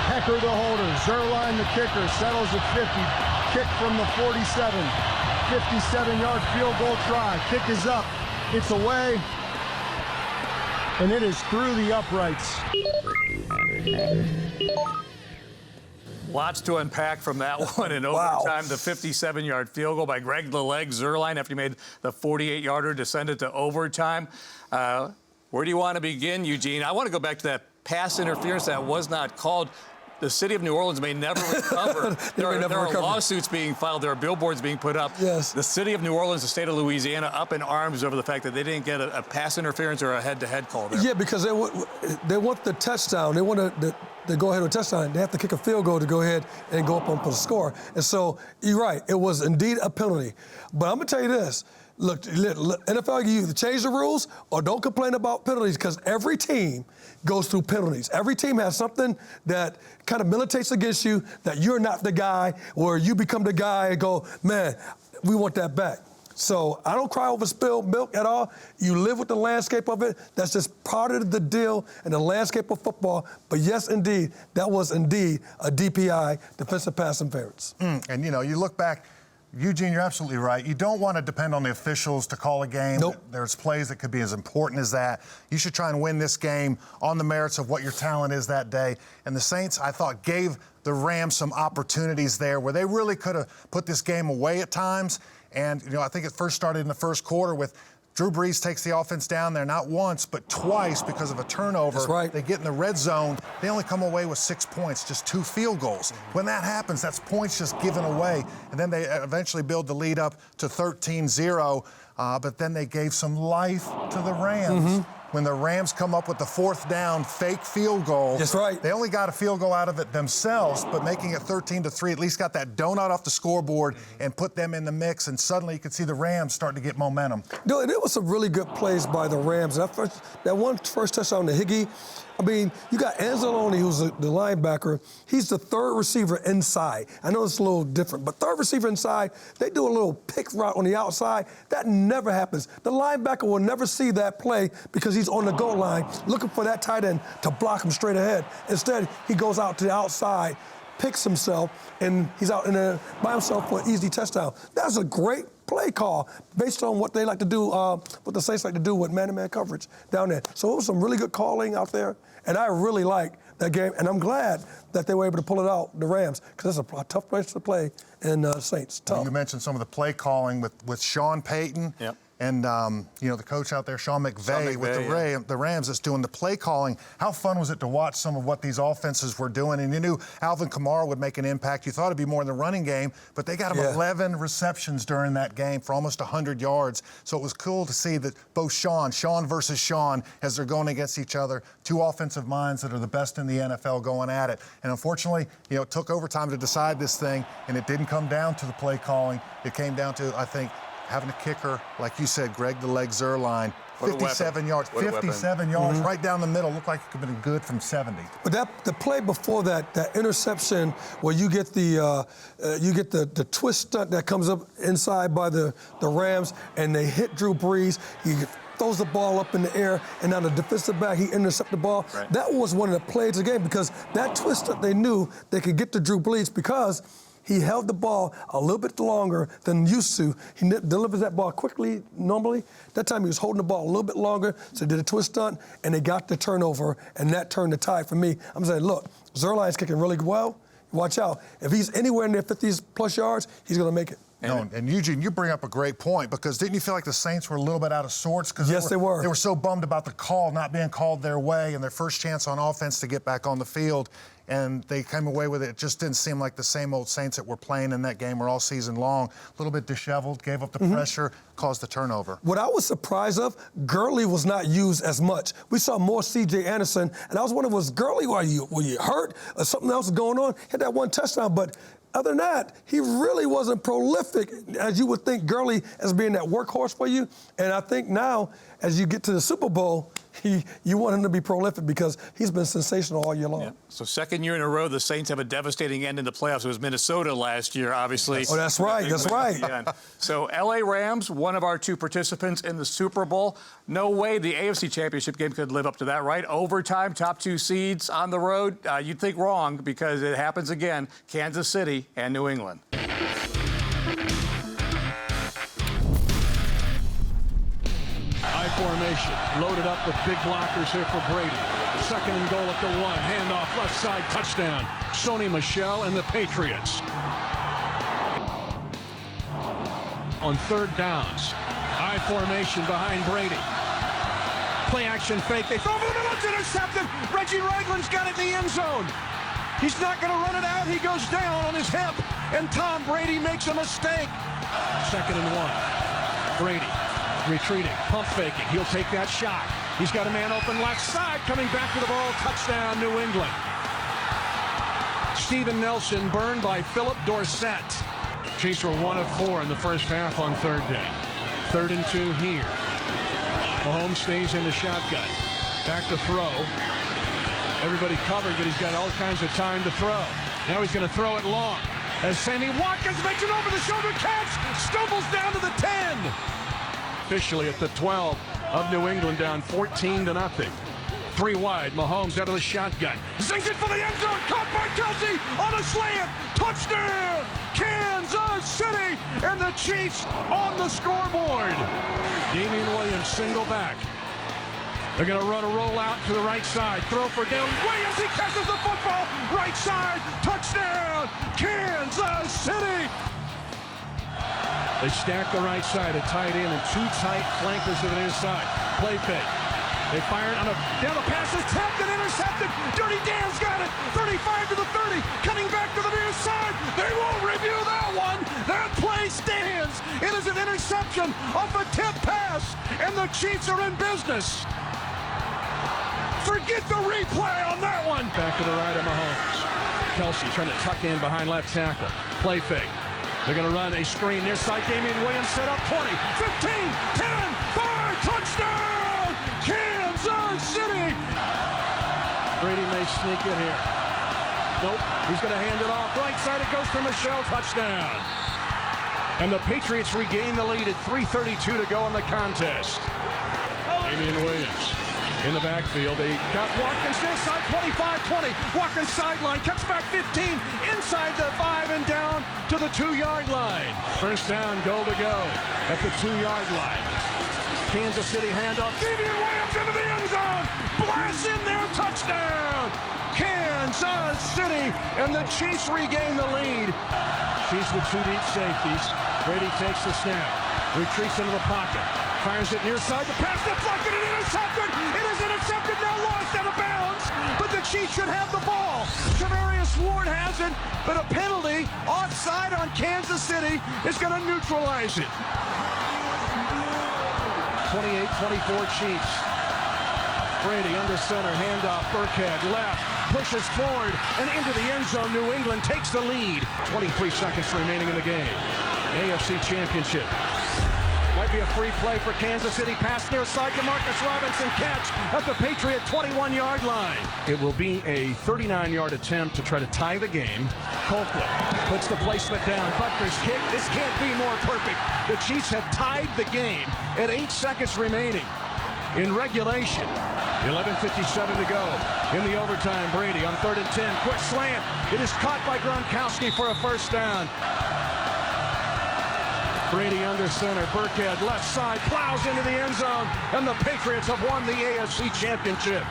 Heckler the holder, Zuerlein the kicker, settles at 50. Kick from the 47. 57-yard field goal try. Kick is up. It's away. And it is through the uprights. Lots to unpack from that one in overtime. The 57-yard field goal by Greg the Leg Zuerlein after he made the 48-yarder to send it to overtime. Where do you want to begin, Eugene? I want to go back to that pass interference that was not called. The city of New Orleans may never recover. There are lawsuits being filed. There are billboards being put up. Yes. The city of New Orleans, the state of Louisiana, up in arms over the fact that they didn't get a pass interference or a head-to-head call there. Yeah, because they want the touchdown. They want to go ahead with a touchdown. They have to kick a field goal to go ahead and go up on the score. And so you're right. It was indeed a penalty. But I'm going to tell you this. Look, NFL, you either change the rules or don't complain about penalties because every team goes through penalties. Every team has something that kind of militates against you, that you're not the guy, or you become the guy and go, man, we want that back. So I don't cry over spilled milk at all. You live with the landscape of it. That's just part of the deal and the landscape of football. But yes, indeed, that was indeed a DPI, defensive pass interference. And, you know, you look back, Eugene, you're absolutely right. You don't want to depend on the officials to call a game. Nope. There's plays that could be as important as that. You should try and win this game on the merits of what your talent is that day. And the Saints, I thought, gave the Rams some opportunities there where they really could have put this game away at times. And, you know, I think it first started in the first quarter with Drew Brees takes the offense down there not once but twice because of a turnover. That's right. They get in the red zone. They only come away with 6 points, just 2 field goals. When that happens, that's points just given away. And then they eventually build the lead up to 13-0. But then they gave some life to the Rams. when the Rams come up with the 4th down fake field goal. That's right. They only got a field goal out of it themselves, but making it 13-3 at least got that donut off the scoreboard and put them in the mix, and suddenly you could see the Rams starting to get momentum. No, there was some really good plays by the Rams. That one first touchdown to Higgy, I mean, you got Anzalone, who's the linebacker. He's the 3rd receiver inside. I know it's a little different, but 3rd receiver inside, they do a little pick route on the outside. That never happens. The linebacker will never see that play because he's on the goal line looking for that tight end to block him straight ahead. Instead, he goes out to the outside, picks himself, and he's out in there by himself for an easy touchdown. That's a great play call based on what they like to do, what the Saints like to do with man-to-man coverage down there. So it was some really good calling out there, and I really like that game, and I'm glad that they were able to pull it out, the Rams, because it's a tough place to play in Saints. Tough. You mentioned some of the play calling with Sean Payton. Yep. And, the coach out there, Sean McVay with the Rams that's doing the play calling. How fun was it to watch some of what these offenses were doing? And you knew Alvin Kamara would make an impact. You thought it'd be more in the running game, but they got him 11 receptions during that game for almost 100 yards. So it was cool to see that both Sean versus Sean, as they're going against each other, 2 offensive minds that are the best in the NFL going at it. And unfortunately, it took overtime to decide this thing, and it didn't come down to the play calling. It came down to, I think, having a kicker, like you said, Greg, the leg Zerline, 57 yards, 57 yards right down the middle. Looked like it could have been good from 70. But the play before that interception where you get the twist stunt that comes up inside by the Rams, and they hit Drew Brees. He throws the ball up in the air, and now the defensive back, he intercepts the ball. Right. That was one of the plays of the game because that twist stunt, they knew they could get to Drew Brees because he held the ball a little bit longer than used to. He delivers that ball quickly, normally. That time he was holding the ball a little bit longer, so he did a twist stunt, and they got the turnover, and that turned the tide for me. I'm saying, look, Zerline's kicking really well. Watch out. If he's anywhere near 50-plus yards, he's going to make it. And Eugene, you bring up a great point because didn't you feel like the Saints were a little bit out of sorts? Yes, they were. They were so bummed about the call not being called their way and their first chance on offense to get back on the field. And they came away with it. It just didn't seem like the same old Saints that were playing in that game or all season long. A little bit disheveled, gave up the pressure, caused the turnover. What I was surprised of, Gurley was not used as much. We saw more C.J. Anderson, and I was wondering, was Gurley, were you hurt or something else going on? Hit that one touchdown, but other than that, he really wasn't prolific, as you would think Gurley as being that workhorse for you. And I think now, as you get to the Super Bowl, you want him to be prolific because he's been sensational all year long. Yeah. So 2nd year in a row, the Saints have a devastating end in the playoffs. It was Minnesota last year, obviously. Oh, that's right. That's right. So L.A. Rams, one of our 2 participants in the Super Bowl. No way the AFC Championship game could live up to that, right? Overtime, top 2 seeds on the road. You'd think wrong because it happens again. Kansas City and New England. Formation, loaded up with big blockers here for Brady. 2nd and goal at the 1, handoff left side, touchdown. Sony Michel and the Patriots. On 3rd downs, I formation behind Brady. Play action fake, they throw over the middle, it's intercepted. Reggie Ragland's got it in the end zone. He's not going to run it out, he goes down on his hip, and Tom Brady makes a mistake. 2nd and 1, Brady. Retreating, pump faking, he'll take that shot. He's got a man open left side, coming back to the ball, touchdown New England. Steven Nelson burned by Philip Dorsett. Chiefs were 1 of 4 in the first half on 3rd day. 3rd and 2 here. Mahomes stays in the shotgun. Back to throw. Everybody covered, but he's got all kinds of time to throw. Now he's going to throw it long. As Sammy Watkins makes an over-the-shoulder catch, stumbles down to the 10. Officially at the 12 of New England, down 14-0. 3 wide, Mahomes out of the shotgun. Zings it for the end zone, caught by Kelsey on a slant. Touchdown, Kansas City, and the Chiefs on the scoreboard. Damian Williams single back. They're going to run a rollout to the right side. Throw for Dillon Williams, he catches the football. Right side, touchdown, Kansas City. They stack the right side, a tight end, and 2 tight flankers to the near side. Play fake. They fire it on down the pass is tapped and intercepted. Dirty Dan's got it. 35 to the 30, cutting back to the near side. They won't review that one. That play stands. It is an interception off a tip pass, and the Chiefs are in business. Forget the replay on that one. Back to the right of Mahomes. Kelsey trying to tuck in behind left tackle. Play fake. They're going to run a screen near side. Damian Williams set up 20, 15, 10, 5, touchdown! Kansas City! Brady may sneak in here. Nope, he's going to hand it off. Right side, it goes to Michelle, touchdown. And the Patriots regain the lead at 3:32 to go in the contest. Damian Williams in the backfield. They got Watkins inside 25-20. Watkins sideline, cuts back 15, inside the 5 and down to the 2-yard line. First down, goal to go at the 2-yard line. Kansas City handoff. Damian Williams into the end zone. Blast in there, touchdown. Kansas City, and the Chiefs regain the lead. Chiefs with 2 deep safeties. Brady takes the snap, retreats into the pocket, fires it near side. The pass deflected and intercepted. It is intercepted, now lost out of bounds. But the Chiefs should have the ball. Javarius Ward has it, but a penalty offside on Kansas City is going to neutralize it. 28-24 Chiefs. Brady under center, handoff, Burkhead left, pushes forward, and into the end zone. New England takes the lead. 23 seconds remaining in the game. AFC Championship. Might be a free play for Kansas City. Pass near side to Marcus Robinson. Catch at the Patriot 21-yard line. It will be a 39-yard attempt to try to tie the game. Colquitt puts the placement down. Butker's kick. This can't be more perfect. The Chiefs have tied the game at 8 seconds remaining in regulation. 11:57 to go in the overtime. Brady on 3rd and 10. Quick slant. It is caught by Gronkowski for a first down. Brady under center. Burkhead left side. Plows into the end zone. And the Patriots have won the AFC Championship.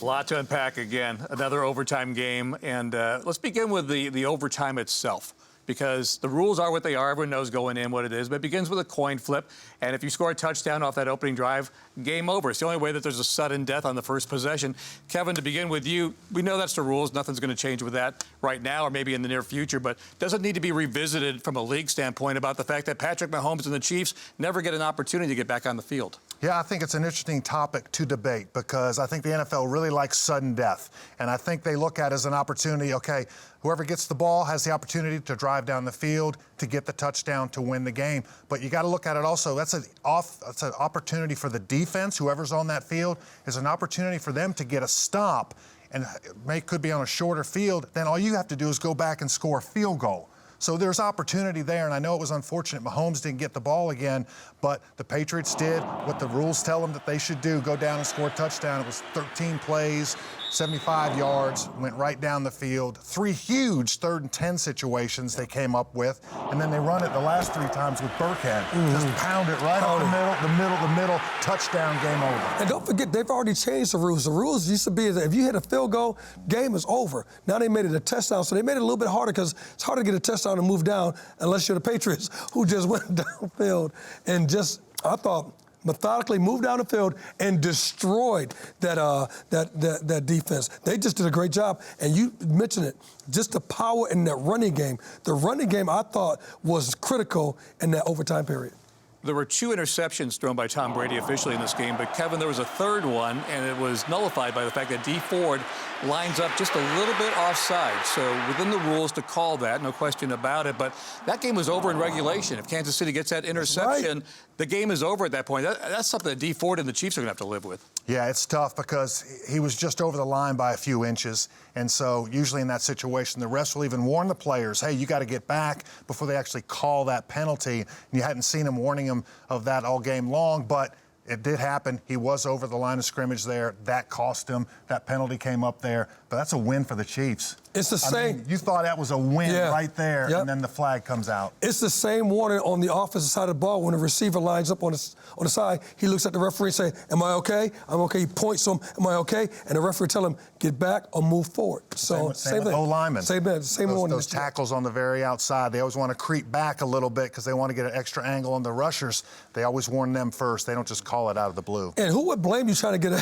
A lot to unpack again. Another overtime game. And let's begin with the overtime itself, because the rules are what they are. Everyone knows going in what it is, but it begins with a coin flip. And if you score a touchdown off that opening drive, game over. It's the only way that there's a sudden death on the first possession. Kevin, to begin with you, we know that's the rules. Nothing's going to change with that right now or maybe in the near future, but does it need to be revisited from a league standpoint about the fact that Patrick Mahomes and the Chiefs never get an opportunity to get back on the field? Yeah, I think it's an interesting topic to debate, because I think the NFL really likes sudden death. And I think they look at it as an opportunity, okay, whoever gets the ball has the opportunity to drive down the field to get the touchdown to win the game. But you got to look at it also, that's an opportunity for the defense, whoever's on that field, is an opportunity for them to get a stop, and could be on a shorter field. Then all you have to do is go back and score a field goal. So there's opportunity there, and I know it was unfortunate Mahomes didn't get the ball again, but the Patriots did what the rules tell them that they should do, go down and score a touchdown. It was 13 plays, 75 yards, went right down the field. 3 huge 3rd and 10 situations they came up with, and then they run it the last 3 times with Burkhead. Just pound it right up the middle, touchdown, game over. And don't forget, they've already changed the rules. The rules used to be that if you hit a field goal, game is over. Now they made it a touchdown, so they made it a little bit harder, because it's harder to get a touchdown and move down unless you're the Patriots, who just went downfield and just, I thought, methodically moved down the field and destroyed that defense. They just did a great job. And you mentioned it, just the power in that running game. The running game, I thought, was critical in that overtime period. There were 2 interceptions thrown by Tom Brady officially in this game, but Kevin, there was a 3rd one, and it was nullified by the fact that Dee Ford lines up just a little bit offside. So within the rules to call that, no question about it, but that game was over in regulation. If Kansas City gets that interception, the game is over at that point. That's something that Dee Ford and the Chiefs are going to have to live with. Yeah, it's tough, because he was just over the line by a few inches. And so usually in that situation, the refs will even warn the players, hey, you got to get back, before they actually call that penalty. And you hadn't seen him warning him of that all game long, but it did happen. He was over the line of scrimmage there. That cost him. That penalty came up there. But that's a win for the Chiefs. It's the same. You thought that was a win right there, and then the flag comes out. It's the same warning on the offensive side of the ball. When the receiver lines up on the side, he looks at the referee and say, am I okay? I'm okay. He points to him, am I okay? And the referee tell him, get back or move forward. So same thing. O-lineman. Same warning. Those tackles on the very outside, they always want to creep back a little bit because they want to get an extra angle on the rushers. They always warn them first. They don't just call it out of the blue. And who would blame you trying to get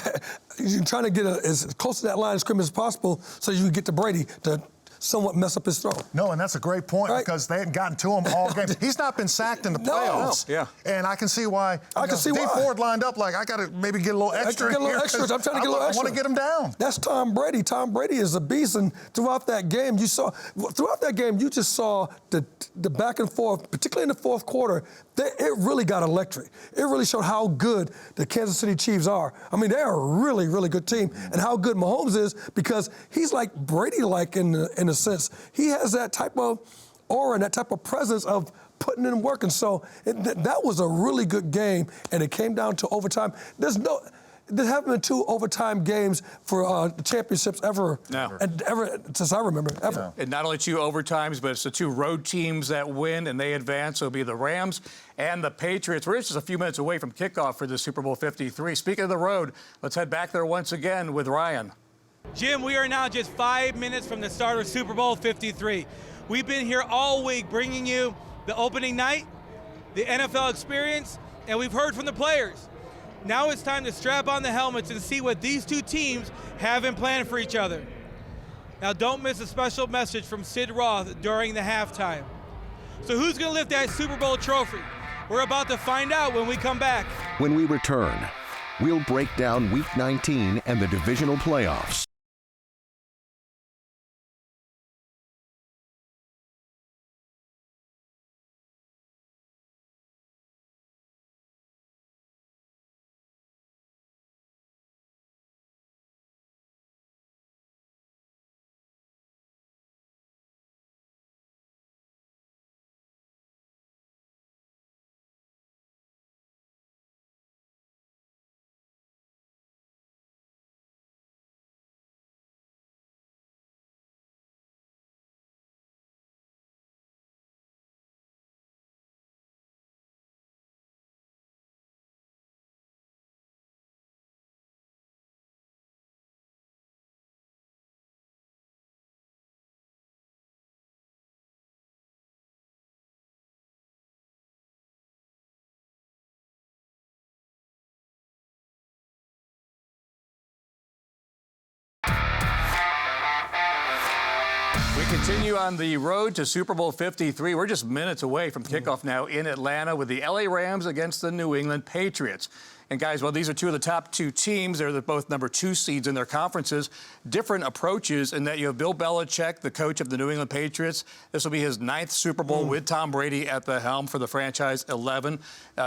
as close to that line of scrimmage as possible so you can get to Brady to somewhat mess up his throw. No, and that's a great point because they hadn't gotten to him all game. He's not been sacked in the playoffs. No. Yeah. And I can see why. I can see why. D Ford lined up like, I got to maybe get a little extra. I'm trying to get a little extra. I want to get him down. That's Tom Brady. Tom Brady is a beast, and throughout that game, you just saw the back and forth, particularly in the fourth quarter. It really got electric. It really showed how good the Kansas City Chiefs are. I mean, they're a really, really good team, and how good Mahomes is because he's like Brady-like in a sense. He has that type of aura and that type of presence of putting in work, and so that was a really good game, and it came down to overtime. There haven't been 2 overtime games for the championships ever. No. Ever since I remember, ever. No. And not only 2 overtimes, but it's the 2 road teams that win and they advance. So it'll be the Rams and the Patriots. We're just a few minutes away from kickoff for the Super Bowl 53. Speaking of the road, let's head back there once again with Ryan. Jim, we are now just 5 minutes from the start of Super Bowl 53. We've been here all week bringing you the opening night, the NFL experience, and we've heard from the players. Now it's time to strap on the helmets and see what these 2 teams have in plan for each other. Now don't miss a special message from Sid Roth during the halftime. So who's going to lift that Super Bowl trophy? We're about to find out when we come back. When we return, we'll break down Week 19 and the divisional playoffs. We continue on the road to Super Bowl 53. We're just minutes away from kickoff now in Atlanta with the LA Rams against the New England Patriots. And guys, well, these are 2 of the top 2 teams. They're both number 2 seeds in their conferences. Different approaches in that you have Bill Belichick, the coach of the New England Patriots. This will be his 9th Super Bowl with Tom Brady at the helm for the franchise, 11.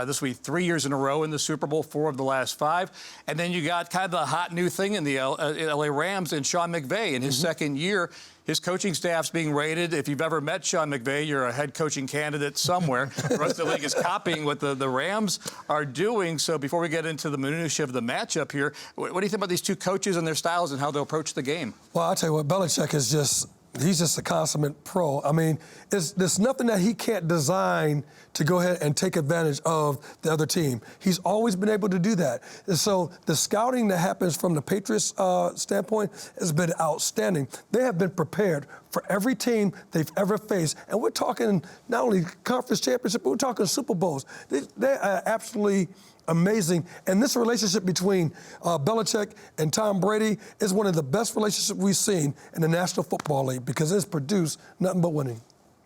This will be 3 years in a row in the Super Bowl, 4 of the last 5. And then you got kind of the hot new thing in the LA Rams and Sean McVay in his second year. His coaching staff's being rated. If you've ever met Sean McVay, you're a head coaching candidate somewhere. The rest of the league is copying what the Rams are doing. So before we get into the minutiae of the matchup here, what do you think about these 2 coaches and their styles and how they'll approach the game? Well, I'll tell you what, Belichick is he's just a consummate pro. I mean, there's nothing that he can't design to go ahead and take advantage of the other team. He's always been able to do that. And so the scouting that happens from the Patriots standpoint has been outstanding. They have been prepared for every team they've ever faced. And we're talking not only conference championship, but we're talking Super Bowls. They're absolutely amazing. And this relationship between Belichick and Tom Brady is one of the best relationships we've seen in the National Football League because it's produced nothing but winning.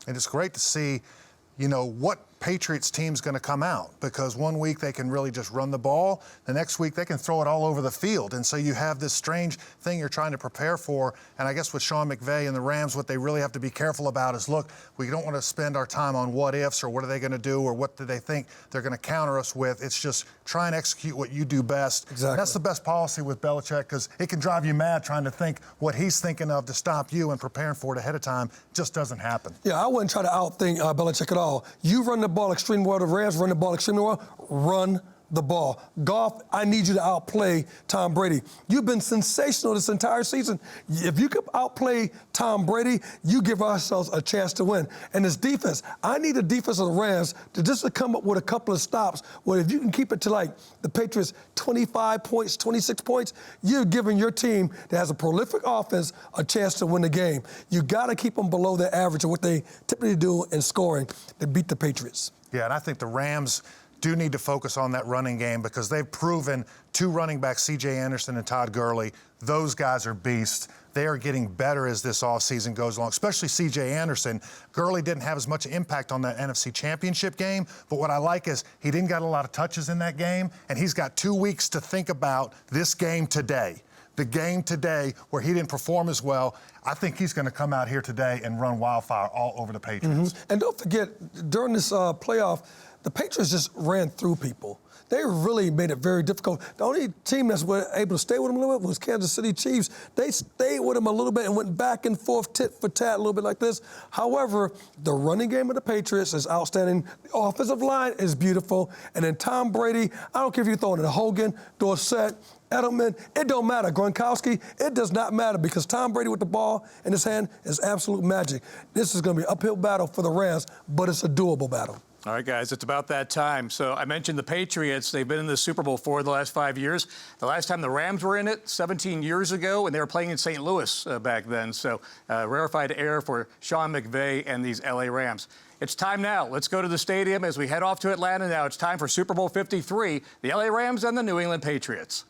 And it's great to see, what Patriots team's going to come out because one week they can really just run the ball. The next week they can throw it all over the field. And so you have this strange thing you're trying to prepare for. And I guess with Sean McVay and the Rams, what they really have to be careful about is, look, we don't want to spend our time on what ifs or what are they going to do or what do they think they're going to counter us with. It's just try and execute what you do best. Exactly. That's the best policy with Belichick because it can drive you mad trying to think what he's thinking of to stop you and preparing for it ahead of time. Just doesn't happen. Yeah, I wouldn't try to outthink Belichick at all. You run the ball extremely well. The Rams run the ball extremely well. Run the ball. Goff, I need you to outplay Tom Brady. You've been sensational this entire season. If you could outplay Tom Brady, you give ourselves a chance to win. And this defense, I need the defense of the Rams to just to come up with a couple of stops where if you can keep it to like the Patriots 25 points, 26 points, you're giving your team that has a prolific offense a chance to win the game. You got to keep them below the average of what they typically do in scoring to beat the Patriots. Yeah, and I think the Rams do need to focus on that running game because they've proven 2 running backs, C.J. Anderson and Todd Gurley, those guys are beasts. They are getting better as this offseason goes along, especially C.J. Anderson. Gurley didn't have as much impact on that NFC Championship game, but what I like is he didn't get a lot of touches in that game, and he's got 2 weeks to think about this game today. The game today where he didn't perform as well. I think he's going to come out here today and run wildfire all over the Patriots. And don't forget, during this playoff, the Patriots just ran through people. They really made it very difficult. The only team that's able to stay with them a little bit was Kansas City Chiefs. They stayed with them a little bit and went back and forth, tit for tat, a little bit like this. However, the running game of the Patriots is outstanding. The offensive line is beautiful. And then Tom Brady, I don't care if you're throwing it at Hogan, Dorsett, Edelman, it don't matter. Gronkowski, it does not matter because Tom Brady with the ball in his hand is absolute magic. This is going to be an uphill battle for the Rams, but it's a doable battle. All right, guys, it's about that time. So I mentioned the Patriots. They've been in the Super Bowl for the last 5 years. The last time the Rams were in it, 17 years ago, and they were playing in St. Louis back then. So rarefied air for Sean McVay and these L.A. Rams. It's time now. Let's go to the stadium as we head off to Atlanta now. It's time for Super Bowl 53, the L.A. Rams and the New England Patriots.